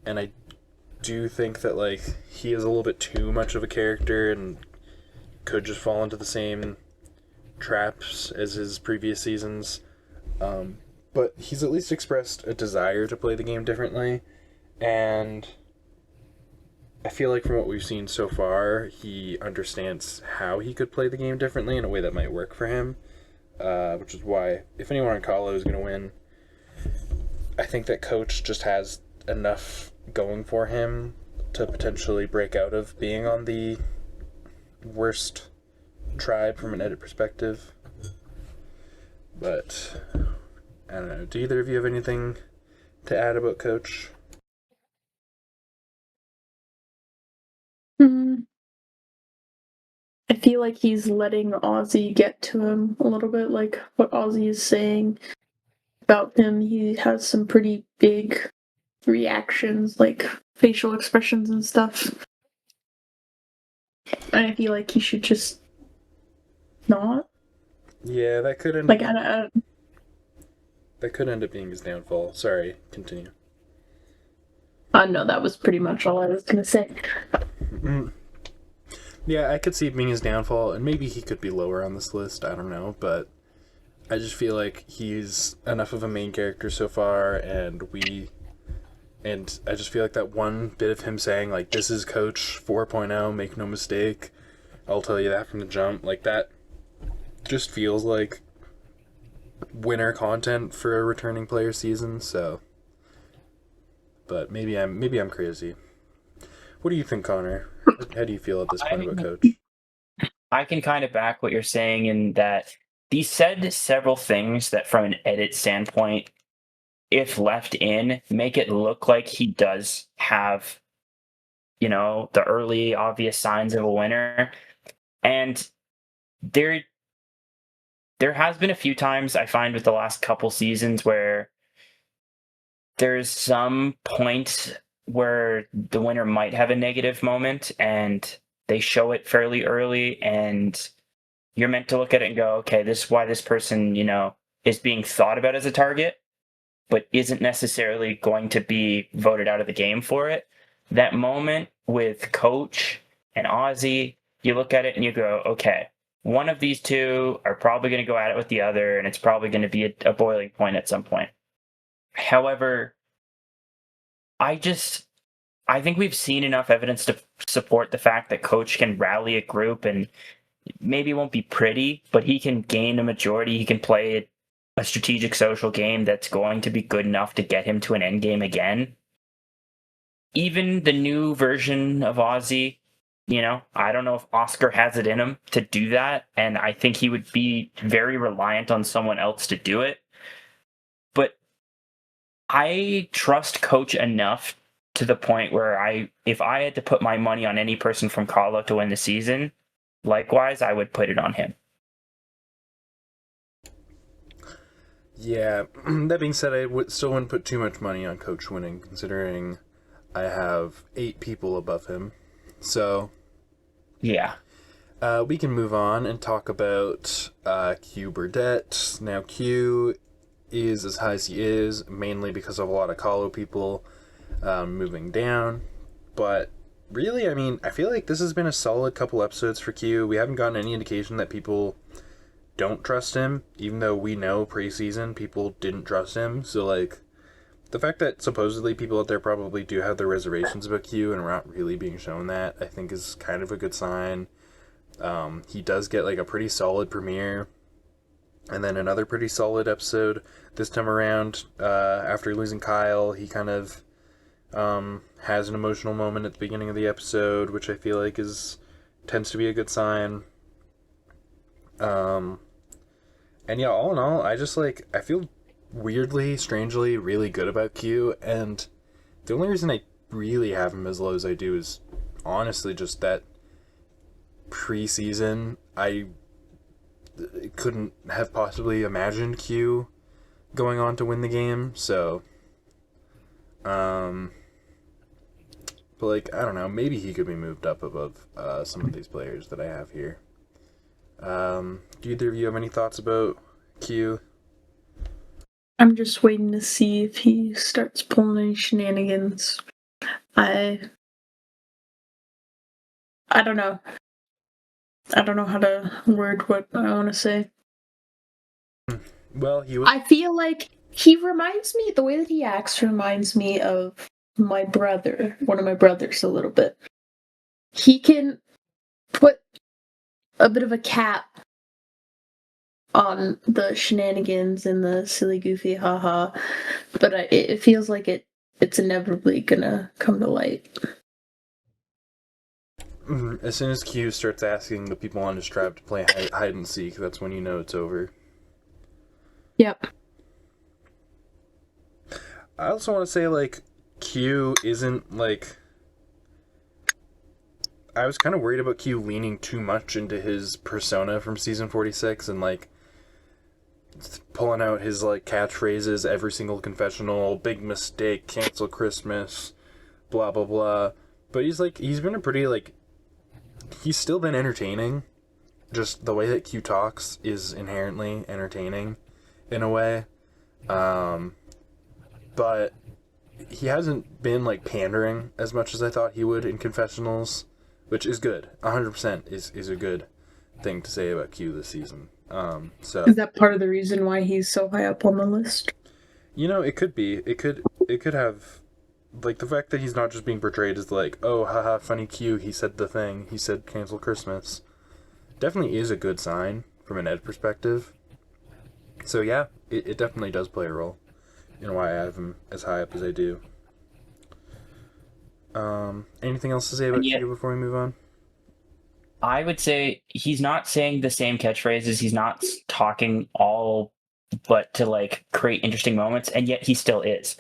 I do think that, he is a little bit too much of a character and could just fall into the same traps as his previous seasons. But he's at least expressed a desire to play the game differently, and I feel like from what we've seen so far, he understands how he could play the game differently in a way that might work for him, which is why, if anyone on Kahlo is going to win, I think that Coach just has enough going for him to potentially break out of being on the worst tribe from an edit perspective. But I don't know. Do either of you have anything to add about Coach? I feel like he's letting Ozzy get to him a little bit, like what Ozzy is saying about him. He has some pretty big reactions, like facial expressions and stuff. And I feel like he should just not. Yeah, that could end. Like, That could end up being his downfall. Sorry, continue. No, that was pretty much all I was gonna say. Yeah, I could see it being his downfall, and maybe he could be lower on this list, I don't know, but I just feel like he's enough of a main character so far, and I just feel like that one bit of him saying, this is Coach 4.0, make no mistake, I'll tell you that from the jump, that just feels like winner content for a returning player season, so... But maybe I'm crazy. What do you think, Connor? How do you feel at this point about Coach? I can kind of back what you're saying in that he said several things that from an edit standpoint, if left in, make it look like he does have, the early obvious signs of a winner. And there has been a few times I find with the last couple seasons where there's some points where the winner might have a negative moment and they show it fairly early, and you're meant to look at it and go, okay, this is why this person, is being thought about as a target, but isn't necessarily going to be voted out of the game for it. That moment with Coach and Ozzy, you look at it and you go, okay, one of these two are probably going to go at it with the other, and it's probably going to be a boiling point at some point. However, I think we've seen enough evidence to support the fact that Coach can rally a group, and maybe it won't be pretty, but he can gain a majority. He can play a strategic social game that's going to be good enough to get him to an end game again. Even the new version of Ozzy, I don't know if Oscar has it in him to do that, and I think he would be very reliant on someone else to do it. But I trust Coach enough to the point where if I had to put my money on any person from Colo to win the season, likewise, I would put it on him. Yeah, that being said, I still wouldn't put too much money on Coach winning, considering I have 8 people above him. So, yeah. We can move on and talk about Q Burdett. Now, Q is as high as he is, mainly because of a lot of Colo people moving down. But really, I feel like this has been a solid couple episodes for Q. We haven't gotten any indication that people don't trust him, even though we know preseason people didn't trust him. So, the fact that supposedly people out there probably do have their reservations about Q and we're not really being shown that, I think is kind of a good sign. He does get, a pretty solid premiere, and then another pretty solid episode this time around. After losing Kyle, he kind of has an emotional moment at the beginning of the episode, which I feel like tends to be a good sign. And yeah, all in all, I feel weirdly, strangely, really good about Q, and the only reason I really have him as low as I do is honestly just that preseason, I couldn't have possibly imagined Q going on to win the game, so, but I don't know, maybe he could be moved up above some of these players that I have here. Do either of you have any thoughts about Q? I'm just waiting to see if he starts pulling any shenanigans. I don't know. I don't know how to word what I want to say. Well, I feel like he reminds me, the way that he acts reminds me of my brother, one of my brothers a little bit. He can put a bit of a cap on the shenanigans and the silly, goofy, haha, but it feels like it's inevitably gonna come to light. As soon as Q starts asking the people on his tribe to play hide and seek, that's when you know it's over. Yep. I also want to say, Q isn't, I was kind of worried about Q leaning too much into his persona from season 46 and, pulling out his, catchphrases every single confessional, big mistake, cancel Christmas, blah, blah, blah. But he's been a pretty, he's still been entertaining. Just the way that Q talks is inherently entertaining in a way. But he hasn't been, pandering as much as I thought he would in confessionals, which is good. 100% is a good thing to say about Q this season. So is that part of the reason why he's so high up on the list? It could be. It could have, the fact that he's not just being portrayed as oh, haha, funny Q, he said the thing, he said cancel Christmas, definitely is a good sign from an Ed perspective. So yeah, it definitely does play a role in why I have him as high up as I do. Anything else to say about Q before we move on? I would say he's not saying the same catchphrases. He's not talking all but to create interesting moments, and yet he still is.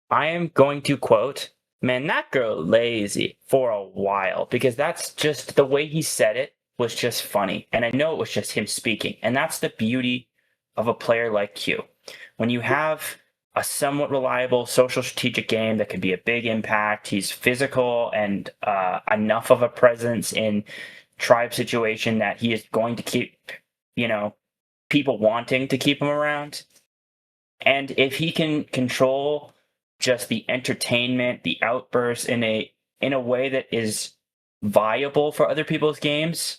I am going to quote, "Man, that girl lazy" for a while, because that's just the way he said it was just funny. And I know it was just him speaking. And that's the beauty of a player like Q. When you have a somewhat reliable social strategic game that could be a big impact. He's physical and enough of a presence in tribe situation that he is going to keep, people wanting to keep him around. And if he can control just the entertainment, the outbursts in a way that is viable for other people's games,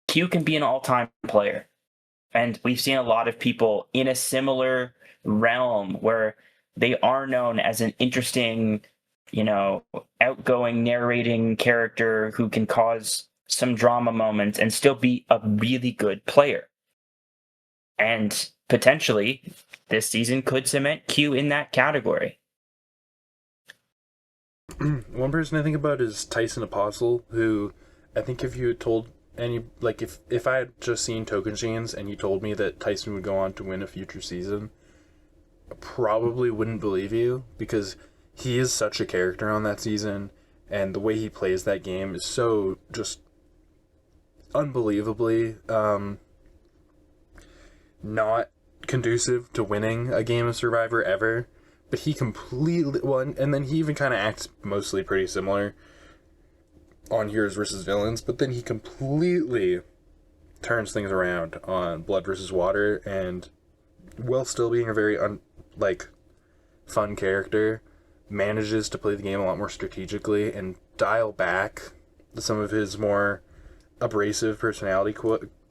Q can be an all-time player. And we've seen a lot of people in a similar realm where they are known as an interesting, outgoing narrating character who can cause some drama moments and still be a really good player. And potentially this season could cement Q in that category. One person I think about is Tyson Apostle, who I think if you had told if I had just seen Tokenshiens and you told me that Tyson would go on to win a future season, I probably wouldn't believe you, because he is such a character on that season, and the way he plays that game is so just unbelievably not conducive to winning a game of Survivor ever. But he completely... Well, and then he even kind of acts mostly pretty similar on Heroes vs. Villains, but then he completely turns things around on Blood vs. Water, and while still being a very fun character, manages to play the game a lot more strategically and dial back some of his more abrasive personality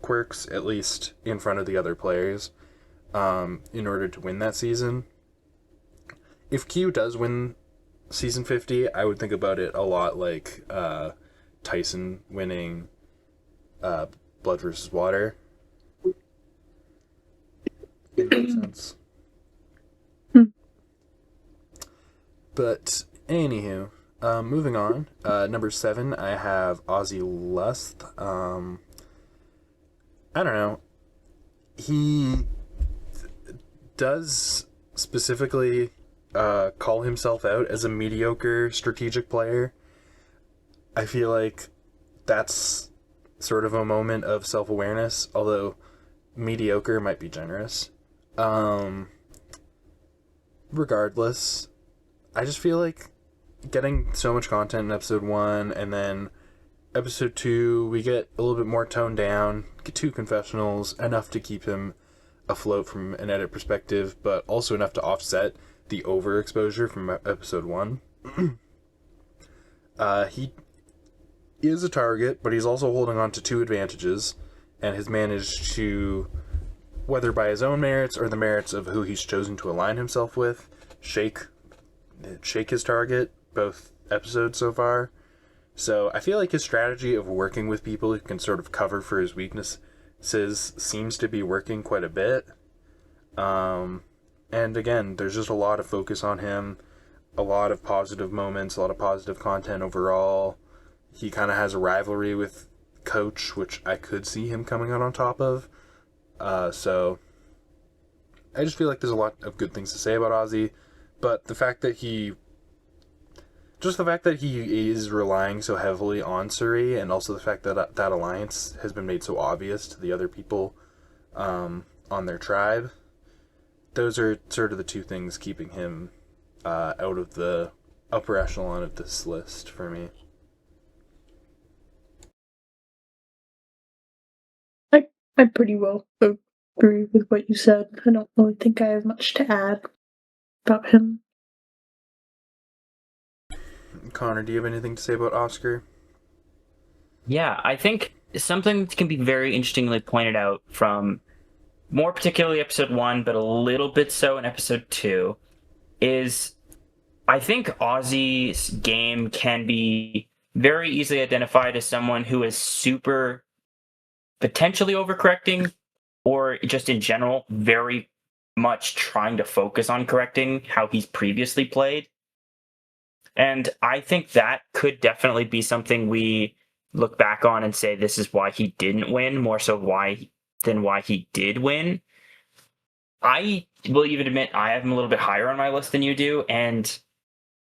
quirks, at least in front of the other players, in order to win that season. If Q does win season 50, I would think about it a lot like Tyson winning Blood vs. Water. In that sense. But anywho, moving on. Number 7, I have Ozzy Lust. I don't know. He does specifically call himself out as a mediocre strategic player. I feel like that's sort of a moment of self-awareness, although mediocre might be generous. Regardless, I just feel like getting so much content in episode 1, and then episode 2, we get a little bit more toned down, get 2 confessionals, enough to keep him afloat from an edit perspective, but also enough to offset the overexposure from episode 1. He is a target, but he's also holding on to 2 advantages, and has managed to, whether by his own merits or the merits of who he's chosen to align himself with, shake his target both episodes so far. So I feel like his strategy of working with people who can sort of cover for his weaknesses seems to be working quite a bit. And again, there's just a lot of focus on him, a lot of positive moments, a lot of positive content overall. He kind of has a rivalry with Coach, which I could see him coming out on top of. So I just feel like there's a lot of good things to say about Ozzy, but the fact that he is relying so heavily on Suri, and also the fact that that alliance has been made so obvious to the other people on their tribe, those are sort of the 2 things keeping him out of the upper echelon of this list for me. I pretty well agree with what you said. I don't really think I have much to add about him. Connor, do you have anything to say about Oscar? Yeah, I think something that can be very interestingly pointed out from more particularly episode 1, but a little bit so in episode 2, is I think Ozzy's game can be very easily identified as someone who is super potentially overcorrecting, or just in general very much trying to focus on correcting how he's previously played. And I think that could definitely be something we look back on and say this is why he didn't win, more so than why he did win. I will even admit I have him a little bit higher on my list than you do, and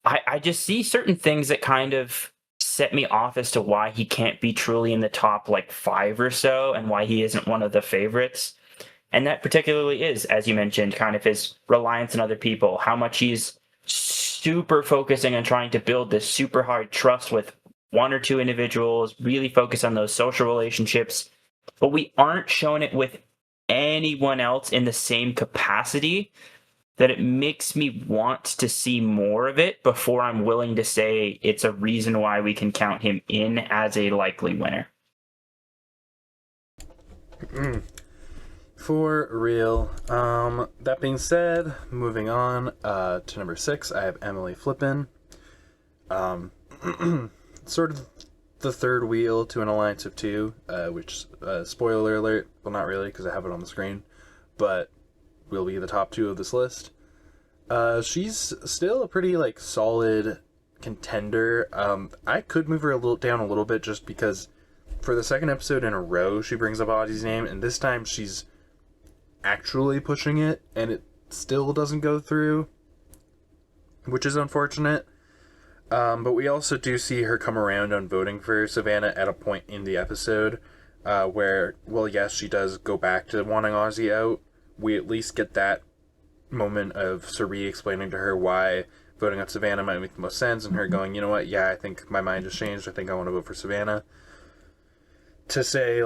I just see certain things that kind of set me off as to why he can't be truly in the top 5 or so, and why he isn't one of the favorites. And that particularly is, as you mentioned, kind of his reliance on other people, how much he's super focusing on trying to build this super hard trust with one or two individuals, really focus on those social relationships. But we aren't showing it with anyone else in the same capacity, that it makes me want to see more of it before I'm willing to say it's a reason why we can count him in as a likely winner. For real. That being said, moving on to number 6, I have Emily Flippin. Sort of the third wheel to an alliance of two, which, spoiler alert, well, not really, because I have it on the screen, but will be the top 2 of this list. She's still a pretty, solid contender. I could move her down a little bit just because for the second episode in a row, she brings up Ozzy's name, and this time she's actually pushing it, and it still doesn't go through, which is unfortunate. But we also do see her come around on voting for Savannah at a point in the episode where, well, yes, she does go back to wanting Ozzy out. We at least get that moment of Suri explaining to her why voting out Savannah might make the most sense, and her going, you know what, yeah, I think my mind has changed, I think I want to vote for Savannah. To say,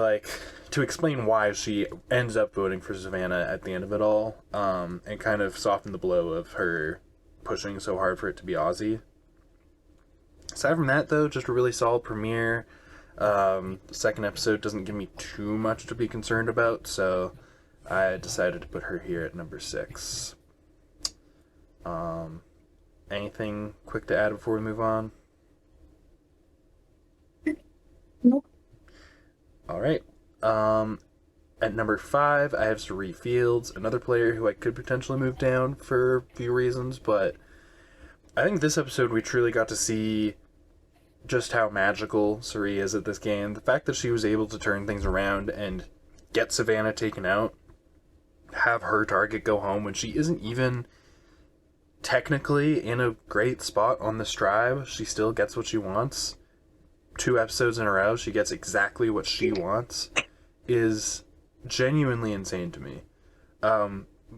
to explain why she ends up voting for Savannah at the end of it all, and kind of soften the blow of her pushing so hard for it to be Ozzy. Aside from that, though, just a really solid premiere. The second episode doesn't give me too much to be concerned about, so I decided to put her here at number 6. Anything quick to add before we move on? Nope. Alright. At number 5, I have Suri Fields, another player who I could potentially move down for a few reasons, but I think this episode we truly got to see just how magical Suri is at this game. The fact that she was able to turn things around and get Savannah taken out, have her target go home when she isn't even technically in a great spot on this tribe, she still gets what she wants. 2 episodes in a row, she gets exactly what she wants, is genuinely insane to me.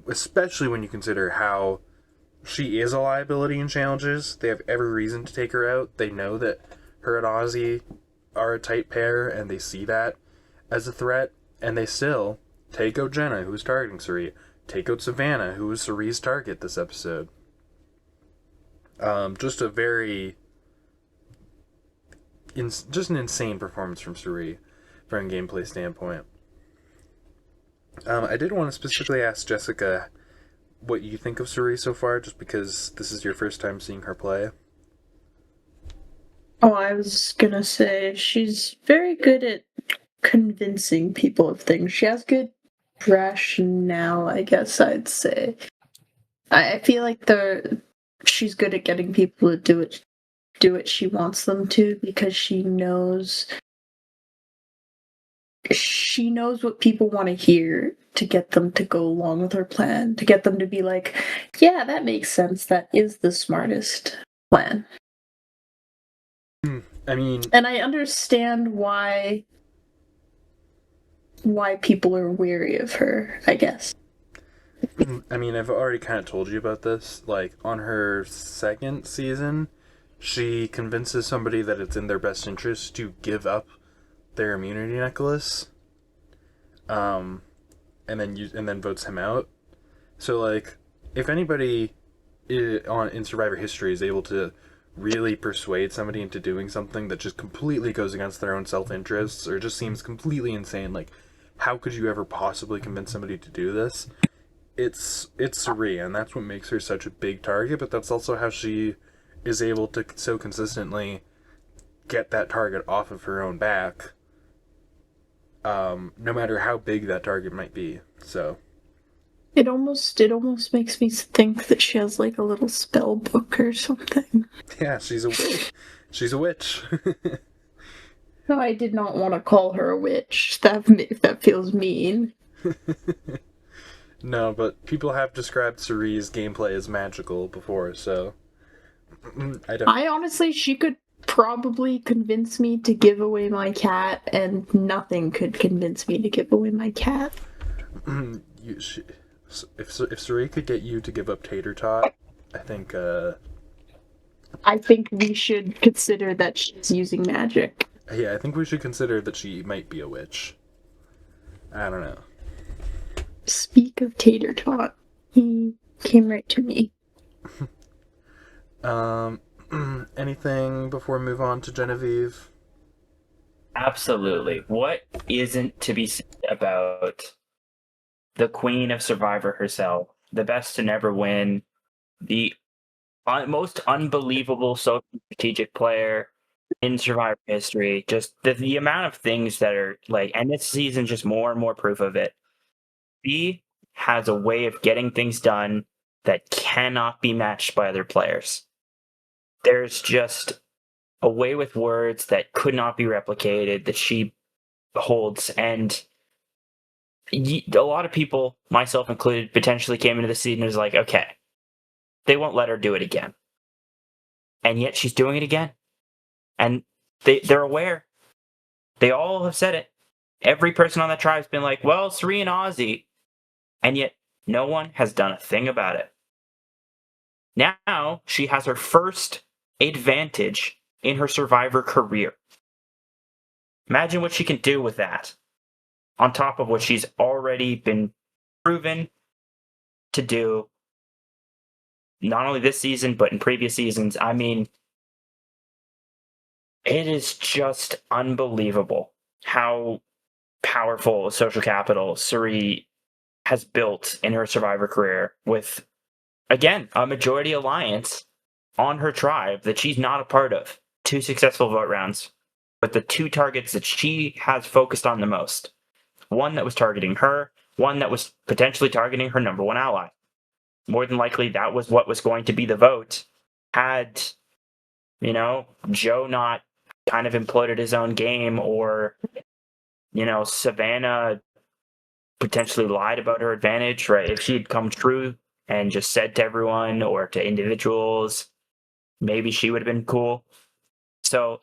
Especially when you consider how she is a liability in challenges. They have every reason to take her out. They know that her and Ozzy are a tight pair, and they see that as a threat, and they still take out Jenna, who's targeting Suri, take out Savannah, who was Suri's target this episode. Just a very... just an insane performance from Suri from a gameplay standpoint. I did want to specifically ask Jessika what you think of Suri so far, just because this is your first time seeing her play. Oh, I was gonna say, she's very good at convincing people of things. She has good rationale, I guess I'd say. I feel like she's good at getting people to do what she wants them to, because she knows what people want to hear to get them to go along with her plan, to get them to be like, yeah, that makes sense, that is the smartest plan. I mean... And I understand why people are weary of her, I guess. I mean, I've already kind of told you about this. On her second season, she convinces somebody that it's in their best interest to give up their immunity necklace, and then votes him out. So, if anybody in Survivor history is able to really persuade somebody into doing something that just completely goes against their own self-interests, or just seems completely insane, how could you ever possibly convince somebody to do this? It's Suri, and that's what makes her such a big target, but that's also how she is able to so consistently get that target off of her own back, no matter how big that target might be. So it almost makes me think that she has a little spell book or something. Yeah, she's a witch. She's a witch. No, I did not want to call her a witch. That feels mean. No, but people have described Suri's gameplay as magical before, so I honestly, she could probably convince me to give away my cat, and nothing could convince me to give away my cat. if Suri could get you to give up tater tot, I think I think we should consider that she's using magic. yeah, I think we should consider that she might be a witch. I don't know. Speak of tater tot, he came right to me. Anything before we move on to Genevieve? Absolutely. What isn't to be said about the queen of Survivor herself, the best to never win, the most unbelievable social strategic player in Survivor history? Just the amount of things that are like, and this season just more and more proof of it. She has a way of getting things done that cannot be matched by other players. There's just a way with words that could not be replicated that she holds. And a lot of people, myself included, potentially came into the season and was like, okay, they won't let her do it again. And yet she's doing it again. And they're aware. They all have said it. Every person on that tribe's been like, well, Suri and Ozzy. And yet no one has done a thing about it. Now she has her first advantage in her Survivor career. Imagine what she can do with that, on top of what she's already been proven to do, not only this season, but in previous seasons. I mean, it is just unbelievable how powerful social capital Suri has built in her Survivor career with, again, a majority alliance on her tribe that she's not a part of. 2 successful vote rounds, but the 2 targets that she has focused on the most. One that was targeting her, one that was potentially targeting her number 1 ally. More than likely, that was what was going to be the vote had, Joe not kind of imploded his own game, or, Savannah potentially lied about her advantage, right? If she had come true and just said to everyone or to individuals, maybe she would have been cool. So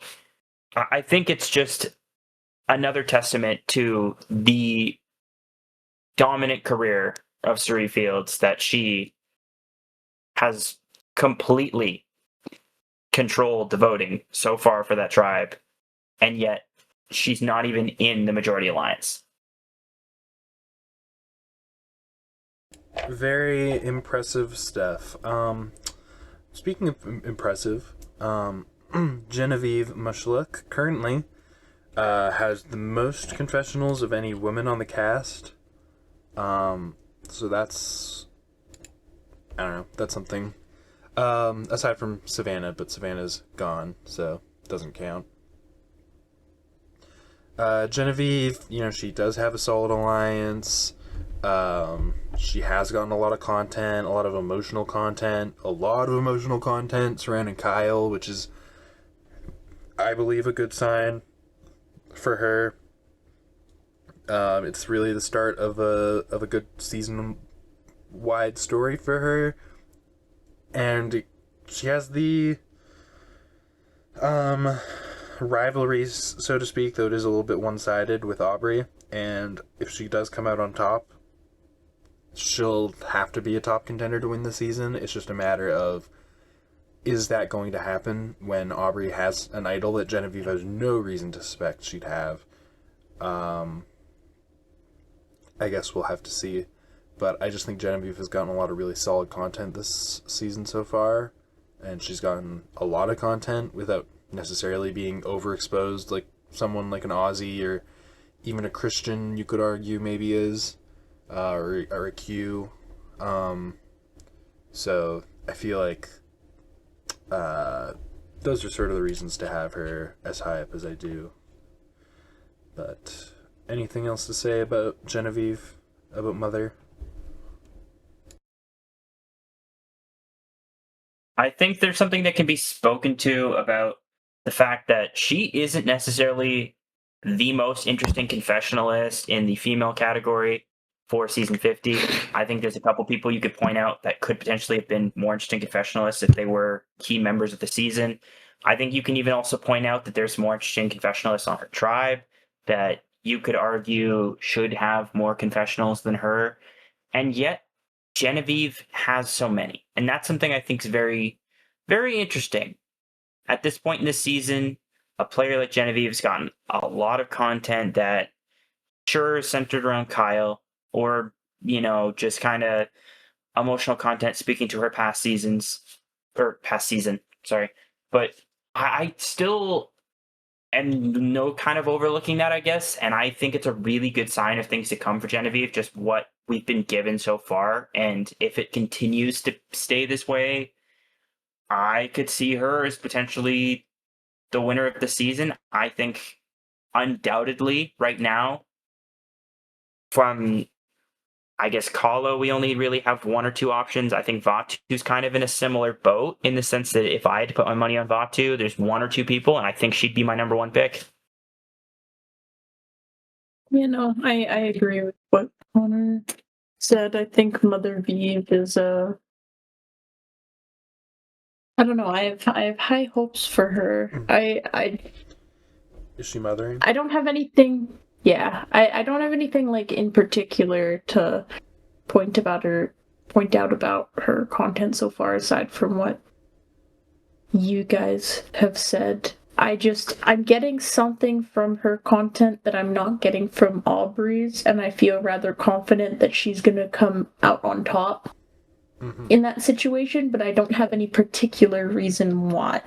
I think it's just another testament to the dominant career of Suri Fields, that she has completely controlled the voting so far for that tribe, and yet she's not even in the majority alliance. Very impressive stuff. Speaking of impressive, Genevieve Mushlook currently has the most confessionals of any woman on the cast. So that's, I don't know, that's something. Aside from Savannah, but Savannah's gone, so it doesn't count. Genevieve, she does have a solid alliance. She has gotten a lot of content, a lot of emotional content surrounding Kyle, which is, I believe, a good sign for her. It's really the start of a good season-wide story for her, and she has the rivalries, so to speak, though it is a little bit one-sided with Aubrey. And if she does come out on top, she'll have to be a top contender to win the season. It's just a matter of, is that going to happen when Aubrey has an idol that Genevieve has no reason to suspect she'd have? I guess we'll have to see. But I just think Genevieve has gotten a lot of really solid content this season so far. And she's gotten a lot of content without necessarily being overexposed like someone like an Aussie, or even a Christian, you could argue, maybe is. Or a Q. So I feel like those are sort of the reasons to have her as high up as I do. But anything else to say about Genevieve, about Mother? I think there's something that can be spoken to about the fact that she isn't necessarily the most interesting confessionalist in the female category for season 50. I think there's a couple people you could point out that could potentially have been more interesting confessionalists if they were key members of the season. I think you can even also point out that there's more interesting confessionalists on her tribe that you could argue should have more confessionals than her. and yet Genevieve has so many. And that's something I think is very, very interesting. At this point in the season, a player like Genevieve's gotten a lot of content that sure is centered around Kyle, or, just kind of emotional content speaking to her past season, sorry. But I still am kind of overlooking that, I guess, and I think it's a really good sign of things to come for Genevieve, just what we've been given so far, and if it continues to stay this way, I could see her as potentially the winner of the season. I think undoubtedly right now, from I guess Kahlo, we only really have one or two options. I think Vatu's kind of in a similar boat in the sense that if I had to put my money on Vatu, there's one or two people, and I think she'd be my number one pick. I agree with what Connor said. I think Mother Vive is I don't know. I have high hopes for her. Is she mothering? I don't have anything. Yeah, I don't have anything like in particular to point out about her content so far, aside from what you guys have said. I'm getting something from her content that I'm not getting from Aubrey's, and I feel rather confident that she's gonna come out on top in that situation, but I don't have any particular reason why.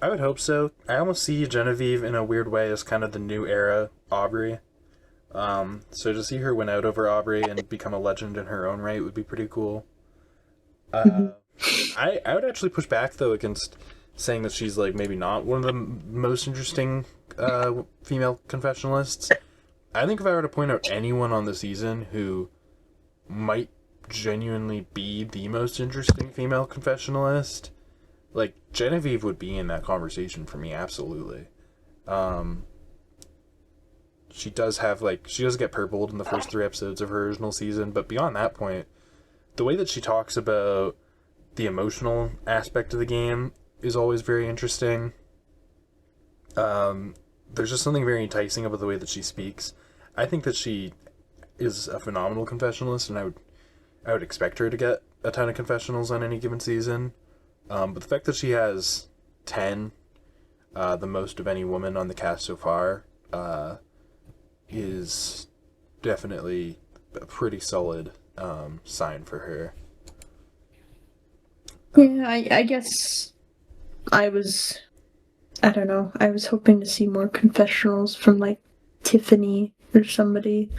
I would hope so. I almost see Genevieve in a weird way as kind of the new era Aubrey. So to see her win out over Aubrey and become a legend in her own right would be pretty cool. I would actually push back though against saying that she's like maybe not one of the most interesting female confessionalists. I think if I were to point out anyone on the season who might genuinely be the most interesting female confessionalist, like Genevieve would be in that conversation for me, absolutely. She does get purpled in the first 3 episodes of her original season, but beyond that point, the way that she talks about the emotional aspect of the game is always very interesting. There's just something very enticing about the way that she speaks. I think that she is a phenomenal confessionalist, and I would expect her to get a ton of confessionals on any given season. But the fact that she has 10, the most of any woman on the cast so far, is definitely a pretty solid sign for her. Yeah, I guess I don't know, I was hoping to see more confessionals from, like, Tiffany or somebody.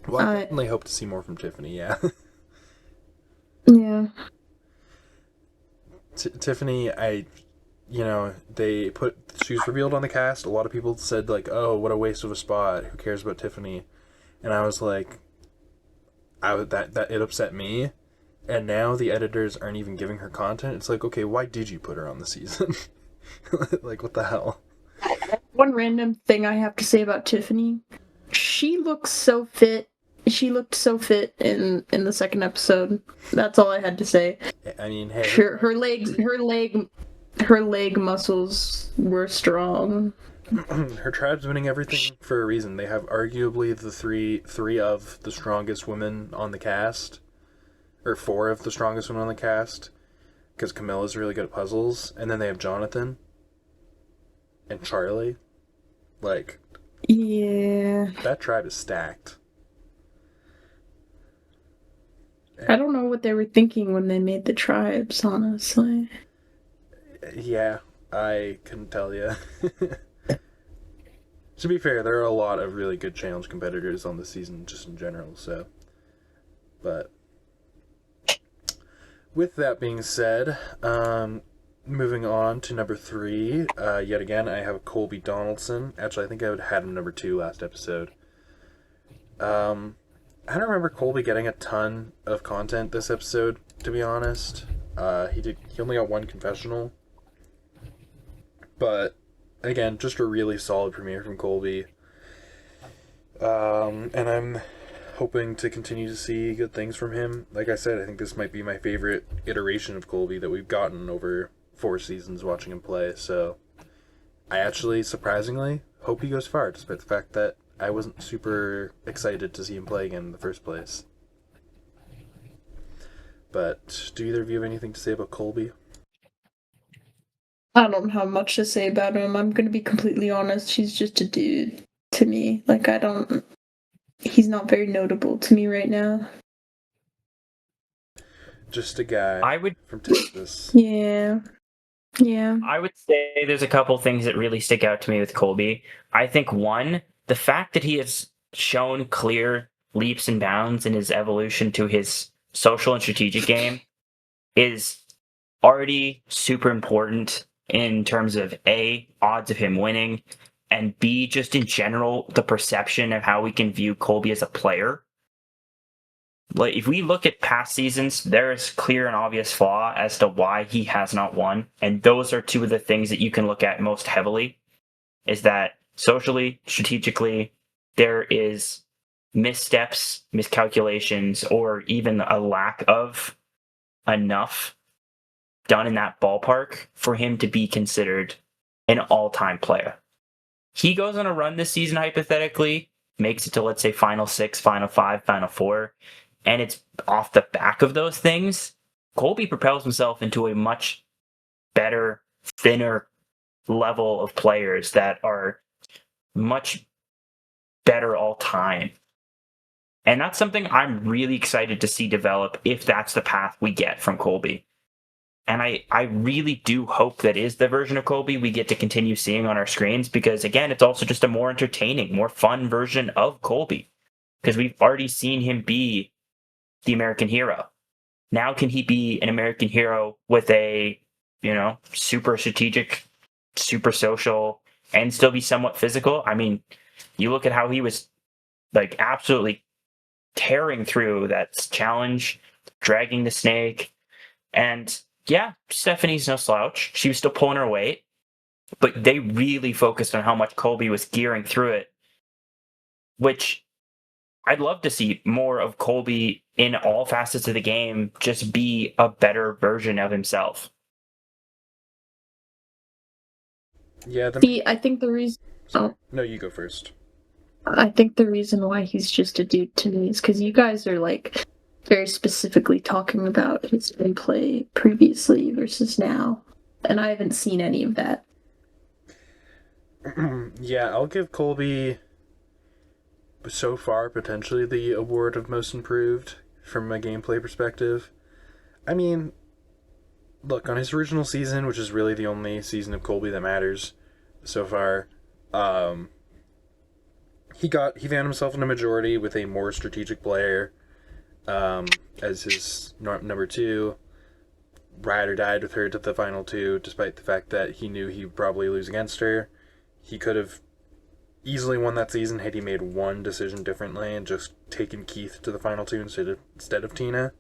Well, I definitely hope to see more from Tiffany, yeah. Yeah. Tiffany, she was revealed on the cast. A lot of people said, like, oh, what a waste of a spot. Who cares about Tiffany? And I was like, that it upset me. And now the editors aren't even giving her content. It's like, okay, why did you put her on the season? Like, what the hell? One random thing I have to say about Tiffany, she looks so fit. She looked so fit in the second episode. That's all I had to say. I mean, hey, Her leg muscles were strong. her tribe's winning everything for a reason. They have arguably the three of the strongest women on the cast, or 4 of the strongest women on the cast, because Camilla's really good at puzzles, and then they have Jonathan and Charlie. Like, yeah, that tribe is stacked. I don't know what they were thinking when they made the tribes, honestly. Yeah, I couldn't tell you. To be fair, there are a lot of really good challenge competitors on the season just in general, so. But with that being said, moving on to number 3, yet again, I have Colby Donaldson. Actually, I think I had him number 2 last episode. I don't remember Colby getting a ton of content this episode, to be honest. He only got 1 confessional. But, again, just a really solid premiere from Colby. And I'm hoping to continue to see good things from him. Like I said, I think this might be my favorite iteration of Colby that we've gotten over 4 seasons watching him play. So, I actually, surprisingly, hope he goes far, despite the fact that I wasn't super excited to see him play again in the first place. But do either of you have anything to say about Colby? I don't have much to say about him. I'm gonna be completely honest. He's just a dude to me. Like, he's not very notable to me right now. Just a guy I would from Texas. Yeah. Yeah. I would say there's a couple things that really stick out to me with Colby. I think one, the fact that he has shown clear leaps and bounds in his evolution to his social and strategic game is already super important in terms of A, odds of him winning, and B, just in general, the perception of how we can view Colby as a player. Like, if we look at past seasons, there is clear and obvious flaw as to why he has not won, and those are two of the things that you can look at most heavily. Is that socially, strategically, there is missteps, miscalculations, or even a lack of enough done in that ballpark for him to be considered an all-time player. He goes on a run this season, hypothetically, makes it to, let's say, Final 6, Final 5, Final 4, and it's off the back of those things. Colby propels himself into a much better, thinner level of players that are much better all time. And that's something I'm really excited to see develop if that's the path we get from Colby. And I really do hope that is the version of Colby we get to continue seeing on our screens, because, again, it's also just a more entertaining, more fun version of Colby. Because we've already seen him be the American hero. Now can he be an American hero with a, super strategic, super social, and still be somewhat physical? I mean, you look at how he was, like, absolutely tearing through that challenge, dragging the snake, and yeah, Stephanie's no slouch. She was still pulling her weight, but they really focused on how much Colby was gearing through it, which I'd love to see more of Colby in all facets of the game, just be a better version of himself. Yeah, I think the reason. Oh, No, you go first. I think the reason why he's just a dude to me is because you guys are like very specifically talking about his gameplay previously versus now, and I haven't seen any of that. Yeah, I'll give Colby so far potentially the award of most improved from a gameplay perspective. I mean, look, on his original season, which is really the only season of Colby that matters so far, he found himself in a majority with a more strategic player as his number 2. Ride or died with her to the final 2, despite the fact that he knew he would probably lose against her. He could have easily won that season had he made one decision differently and just taken Keith to the final 2 instead of Tina.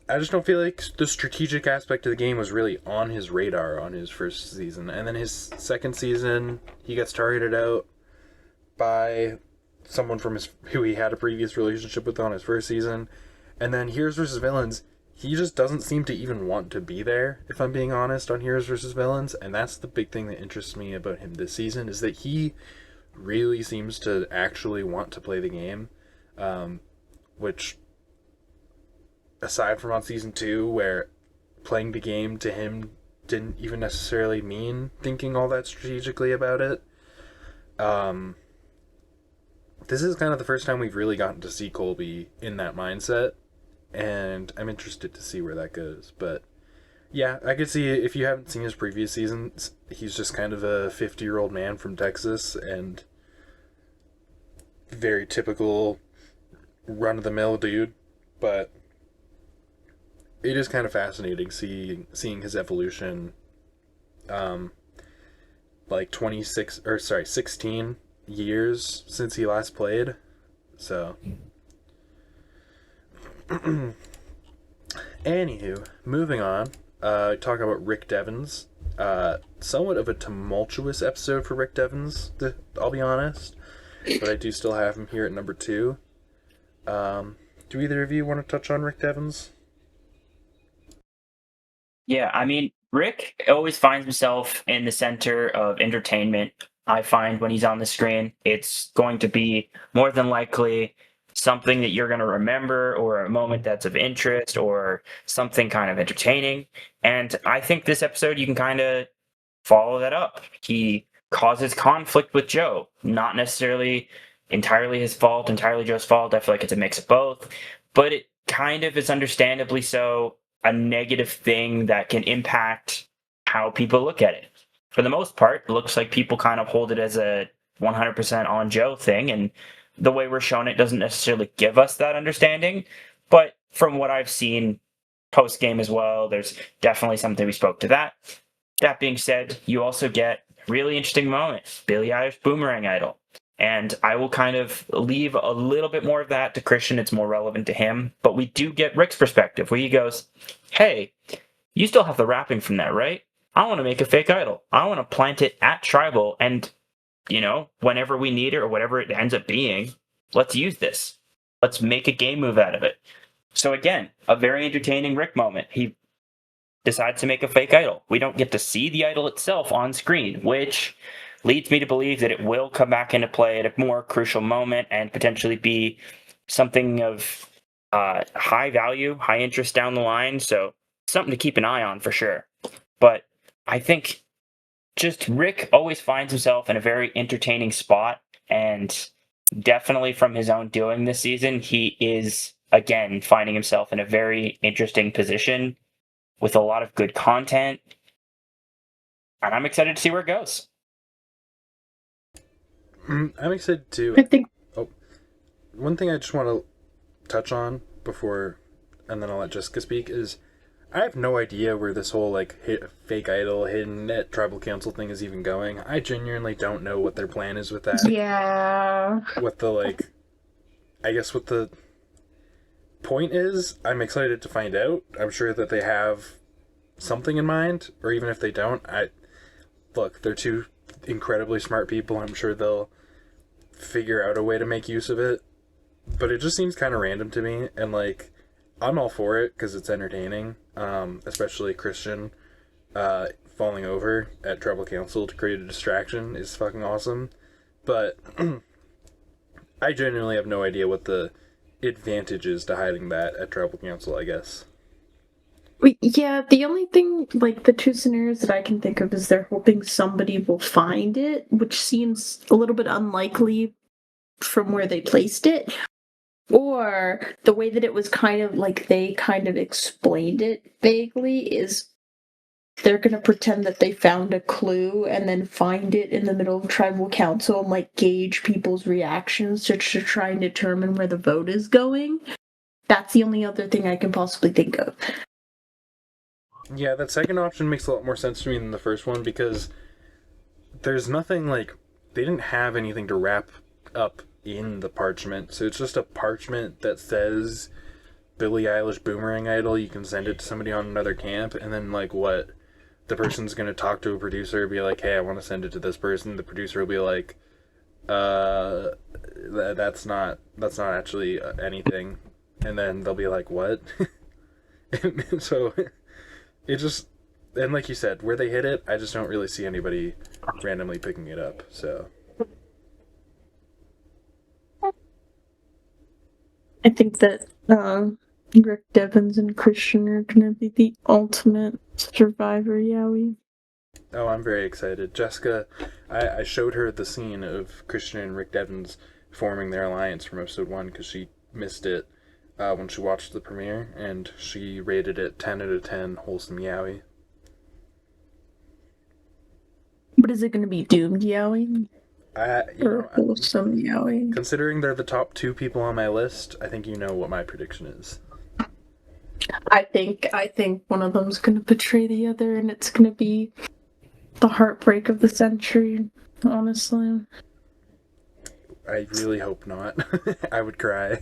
I just don't feel like the strategic aspect of the game was really on his radar on his first season. And then his second season, he gets targeted out by someone who he had a previous relationship with on his first season. And then Heroes vs. Villains, he just doesn't seem to even want to be there, if I'm being honest, on Heroes vs. Villains. And that's the big thing that interests me about him this season, is that he really seems to actually want to play the game. Which, aside from on Season 2, where playing the game to him didn't even necessarily mean thinking all that strategically about it, this is kind of the first time we've really gotten to see Colby in that mindset. And I'm interested to see where that goes. But yeah, I could see, if you haven't seen his previous seasons, he's just kind of a 50-year-old man from Texas, and very typical run-of-the-mill dude. But it is kind of fascinating seeing his evolution. 16 years since he last played. So anywho, moving on, talk about Rick Devens. Somewhat of a tumultuous episode for Rick Devens, I'll be honest, but I do still have him here at number 2. Do either of you want to touch on Rick Devens? Yeah, I mean, Rick always finds himself in the center of entertainment I find when he's on the screen. It's going to be more than likely something that you're going to remember, or a moment that's of interest, or something kind of entertaining. And I think this episode you can kind of follow that up. He causes conflict with Joe, not necessarily entirely his fault, entirely Joe's fault. I feel like it's a mix of both, but it kind of is understandably so a negative thing that can impact how people look at it. For the most part, it looks like people kind of hold it as a 100% on Joe thing, and the way we're shown it doesn't necessarily give us that understanding. But from what I've seen post game as well, there's definitely something we spoke to that. That being said, you also get a really interesting moment, Billie Eilish Boomerang Idol. And I will kind of leave a little bit more of that to Christian. It's more relevant to him. But we do get Rick's perspective, where he goes, hey, you still have the wrapping from that, right? I want to make a fake idol. I want to plant it at Tribal, and, whenever we need it or whatever it ends up being, let's use this. Let's make a game move out of it. So again, a very entertaining Rick moment. He decides to make a fake idol. We don't get to see the idol itself on screen, which leads me to believe that it will come back into play at a more crucial moment and potentially be something of high value, high interest down the line. So something to keep an eye on for sure. But I think just Rick always finds himself in a very entertaining spot, and definitely from his own doing this season, he is again finding himself in a very interesting position with a lot of good content, and I'm excited to see where it goes. I'm excited too. I think. Oh, one thing I just want to touch on before, and then I'll let Jessica speak, is I have no idea where this whole fake idol hidden at tribal council thing is even going. I genuinely don't know what their plan is with that. Yeah. What the I guess what the point is. I'm excited to find out. I'm sure that they have something in mind, or even if they don't, look, they're two incredibly smart people. I'm sure they'll figure out a way to make use of it. But it just seems kind of random to me, and I'm all for it because it's entertaining. Especially Christian falling over at tribal council to create a distraction is fucking awesome. But I genuinely have no idea what the advantage is to hiding that at tribal council, I guess. Yeah, the only thing, the two scenarios that I can think of is they're hoping somebody will find it, which seems a little bit unlikely from where they placed it. Or the way that it was kind of they kind of explained it vaguely is they're going to pretend that they found a clue and then find it in the middle of tribal council and gauge people's reactions to try and determine where the vote is going. That's the only other thing I can possibly think of. Yeah, that second option makes a lot more sense to me than the first one, because there's nothing they didn't have anything to wrap up in the parchment, so it's just a parchment that says Billie Eilish Boomerang Idol. You can send it to somebody on another camp, and then what? The person's gonna talk to a producer, be like, hey, I want to send it to this person. The producer will be like, that's not actually anything, and then they'll be like, what? And so it just, and like you said, where they hit it, I just don't really see anybody randomly picking it up, so. I think that Rick Devens and Christian are going to be the ultimate survivor, Yowie. Oh, I'm very excited. Jessica, I showed her the scene of Christian and Rick Devens forming their alliance from episode 1 because she missed it when she watched the premiere, and she rated it 10 out of 10 wholesome Yowie. But is it going to be doomed Yowie? Or wholesome Yowie? Considering they're the top 2 people on my list, I think you know what my prediction is. I think one of them's going to betray the other, and it's going to be the heartbreak of the century, honestly. I really hope not. I would cry.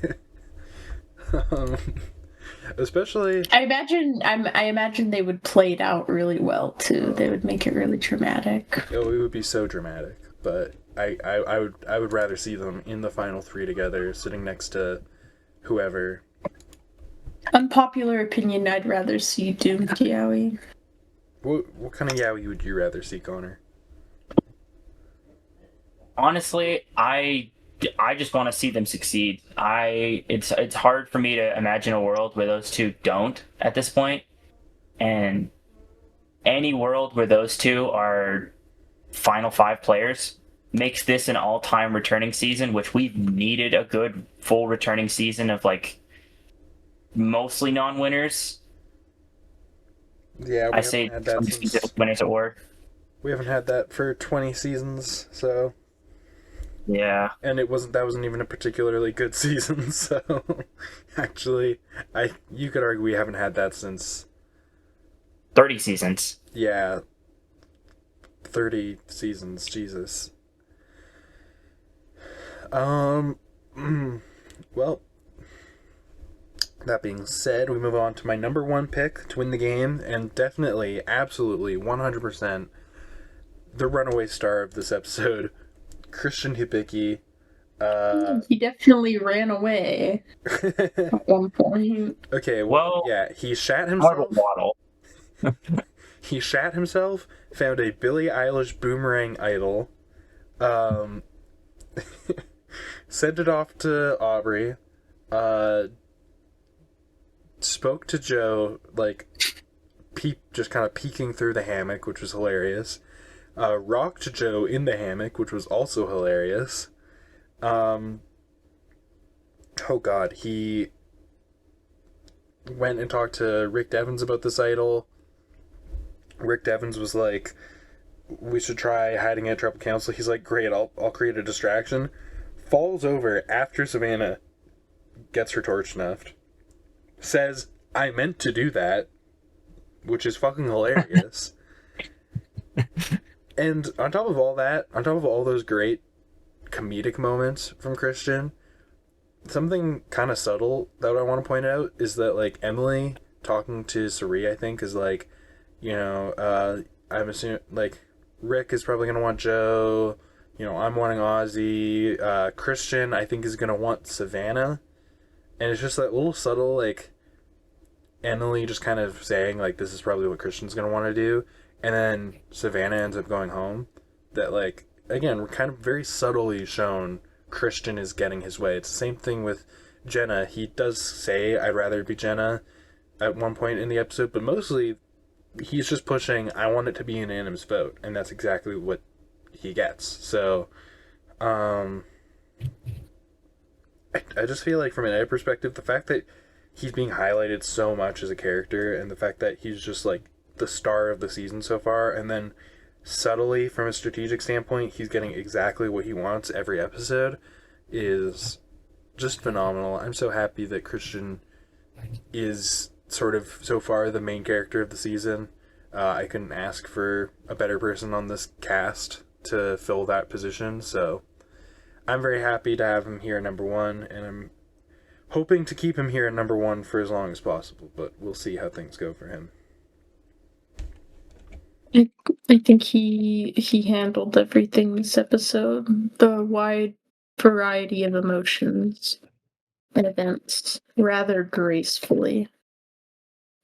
Especially, I imagine they would play it out really well too. They would make it really dramatic. Oh, it would be so dramatic. But I would rather see them in the final 3 together, sitting next to whoever. Unpopular opinion, I'd rather see doomed Yowie. What kind of Yowie would you rather see, Connor? honestly, I just want to see them succeed. It's hard for me to imagine a world where those two don't at this point, and any world where those two are final five players makes this an all-time returning season, which we've needed a good full returning season of like mostly non-winners. Yeah, we I haven't say had that since winners at war. we haven't had that for 20 seasons. So, Yeah, and that wasn't even a particularly good season. So, actually, you could argue we haven't had that since 30 seasons. yeah, 30 seasons. Jesus. Well, that being said, we move on to my number one pick to win the game, and definitely, absolutely, 100%, the runaway star of this episode, Christian Hibiki. He definitely ran away at one point. Okay, Well, yeah, he shat more of a himself. waddle. He shat himself, found a Billie Eilish boomerang idol, sent it off to Aubrey, spoke to Joe, like, just kind of peeking through the hammock, which was hilarious, rocked Joe in the hammock, which was also hilarious. Oh god, he went and talked to Rick Devens about this idol. Rick Devens was like, we should try hiding at Tribal Council. He's like, great, I'll create a distraction. Falls over after Savannah gets her torch snuffed. Says, I meant to do that, which is fucking hilarious. And on top of all that, on top of all those great comedic moments from Christian, something kind of subtle that I want to point out is that, like, Emily talking to Sari, I think, is like, you know, I'm assuming, like, Rick is probably going to want Joe, you know, I'm wanting Ozzy, Christian, I think, is going to want Savannah, and it's just that little subtle, like, Emily just kind of saying, like, this is probably what Christian's going to want to do, and then Savannah ends up going home, that, like, again, we're kind of very subtly shown Christian is getting his way. It's the same thing with Jenna. He does say, I'd rather be Jenna at one point in the episode, but mostly he's just pushing, I want it to be an unanimous vote, and that's exactly what he gets. So, I just feel like from an edit perspective, the fact that he's being highlighted so much as a character, and the fact that he's just like the star of the season so far, and then subtly from a strategic standpoint he's getting exactly what he wants every episode, is just phenomenal. I'm so happy that Christian is sort of so far the main character of the season. I couldn't ask for a better person on this cast to fill that position, so I'm very happy to have him here at number one, and I'm hoping to keep him here at number one for as long as possible, but we'll see how things go for him. I think he handled everything this episode. The wide variety of emotions and events rather gracefully.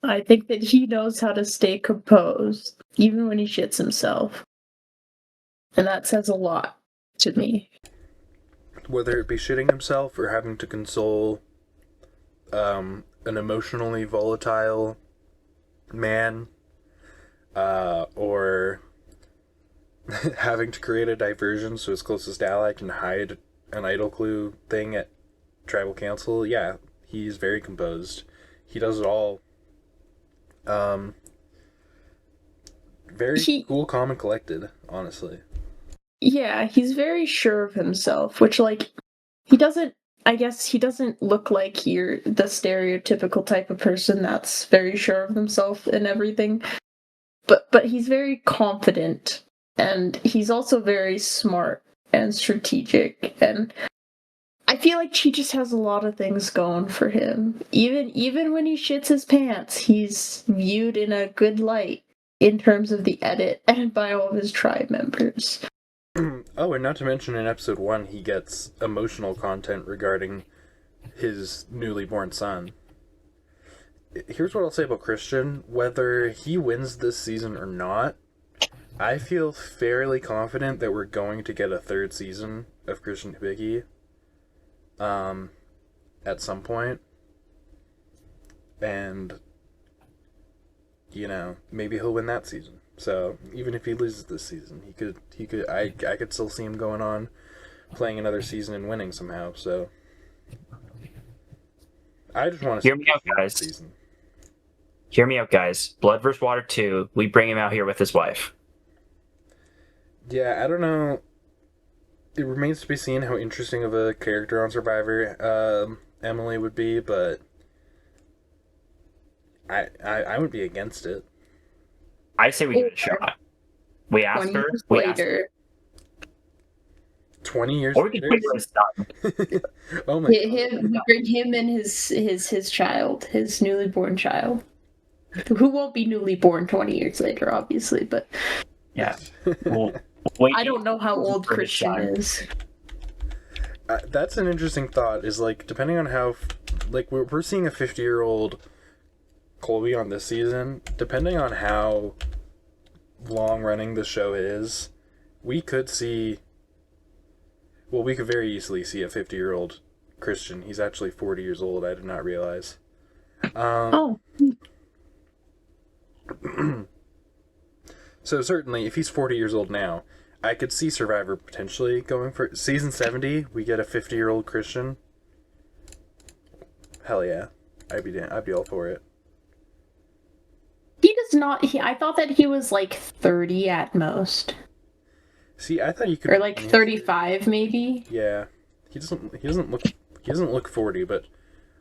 I think that he knows how to stay composed, even when he shits himself. And that says a lot to me. Whether it be shitting himself or having to console an emotionally volatile man, or having to create a diversion so his closest ally can hide an idol clue thing at Tribal Council, yeah, he's very composed. He does it all. Very cool, calm, and collected, honestly. Yeah, he's very sure of himself, which, like, I guess he doesn't look like you're the stereotypical type of person that's very sure of himself and everything. But he's very confident, and he's also very smart and strategic, and I feel like he just has a lot of things going for him. Even when he shits his pants, he's viewed in a good light in terms of the edit and by all of his tribe members. Oh, and not to mention in episode 1, he gets emotional content regarding his newly born son. Here's what I'll say about Christian. Whether he wins this season or not, I feel fairly confident that we're going to get a third season of Christian Hibiki at some point. And, maybe he'll win that season. So even if he loses this season, I could still see him going on, playing another season and winning somehow. So I just want to Hear me out, guys. Season. Hear me out, guys. Blood vs. Water 2, we bring him out here with his wife. Yeah, I don't know. It remains to be seen how interesting of a character on Survivor Emily would be, but I would be against it. I say we give it a shot. We ask her. We ask her. 20 years or we can put his son. Oh my God. We bring him and his child, his newly born child, who won't be newly born 20 years later, obviously, but yeah. Well, I don't know how old Christian is. That's an interesting thought. Is like depending on how, like we're seeing a 50-year-old Colby on this season. Depending on how long running the show is, we could see. Well, we could very easily see a 50-year-old Christian. He's actually 40 years old. I did not realize. So certainly, if he's 40 years old now, I could see Survivor potentially going for season 70. We get a 50-year-old Christian. Hell yeah, I'd be all for it. He does not. I thought that he was like 30 at most. See, I thought he could, or like 35 maybe. Yeah, he doesn't look 40, but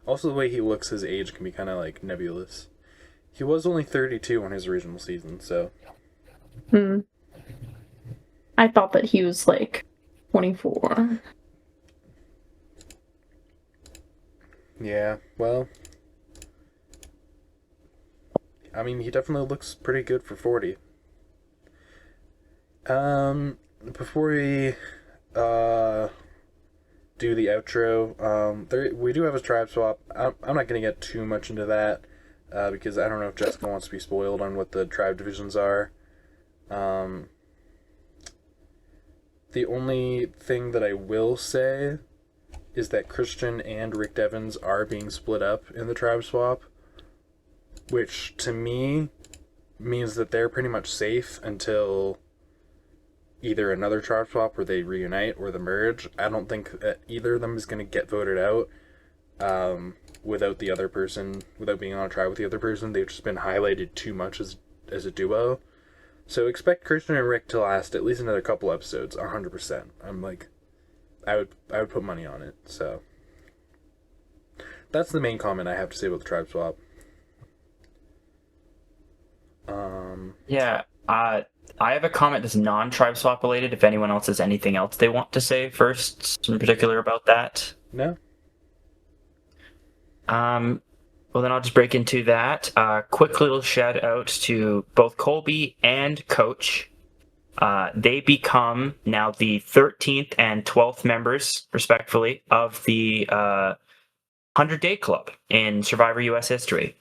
also the way he looks, his age can be kind of like nebulous. He was only 32 on his original season, so. I thought that he was like 24. Yeah, well, I mean, he definitely looks pretty good for 40. Before we do the outro, we do have a tribe swap. I'm not going to get too much into that because I don't know if Jessica wants to be spoiled on what the tribe divisions are. The only thing that I will say is that Christian and Rick Devens are being split up in the tribe swap, which to me means that they're pretty much safe until either another tribe swap where they reunite or the merge. I don't think that either of them is going to get voted out without the other person, without being on a tribe with the other person. They've just been highlighted too much as a duo. So expect Christian and Rick to last at least another couple episodes, 100%. I would put money on it. So that's the main comment I have to say about the tribe swap. Yeah, I have a comment that's non-tribe swap related. If anyone else has anything else they want to say first, in particular about that. No. Well, then I'll just break into that. Quick little shout out to both Colby and Coach. They become now the 13th and 12th members, respectfully, of the 100-Day Club in Survivor US history.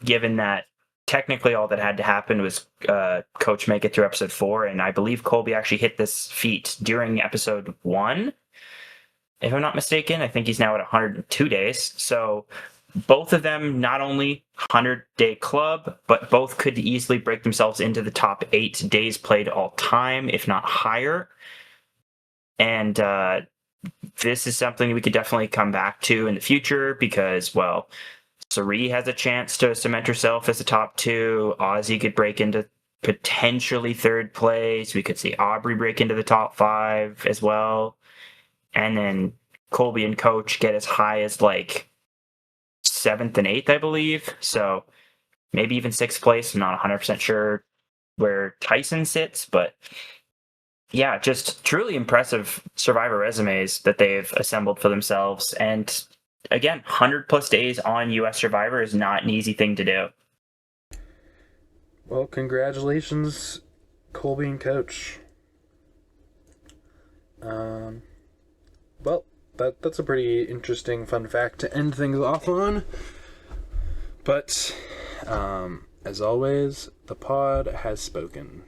Given that technically all that had to happen was Coach make it through episode 4, and I believe Colby actually hit this feat during episode 1. If I'm not mistaken, I think he's now at 102 days. So both of them, not only 100-Day Club, but both could easily break themselves into the top 8 days played all time, if not higher. And this is something we could definitely come back to in the future because, well, Sari has a chance to cement herself as a top 2. Ozzy could break into potentially 3rd place. We could see Aubrey break into the top 5 as well. And then Colby and Coach get as high as like 7th and 8th, I believe. So maybe even 6th place. I'm not 100% sure where Tyson sits, but yeah, just truly impressive Survivor resumes that they've assembled for themselves. And again, 100+ days on US Survivor is not an easy thing to do. Well, congratulations, Colby and Coach. Well, that's a pretty interesting fun fact to end things off on. But, as always, the pod has spoken.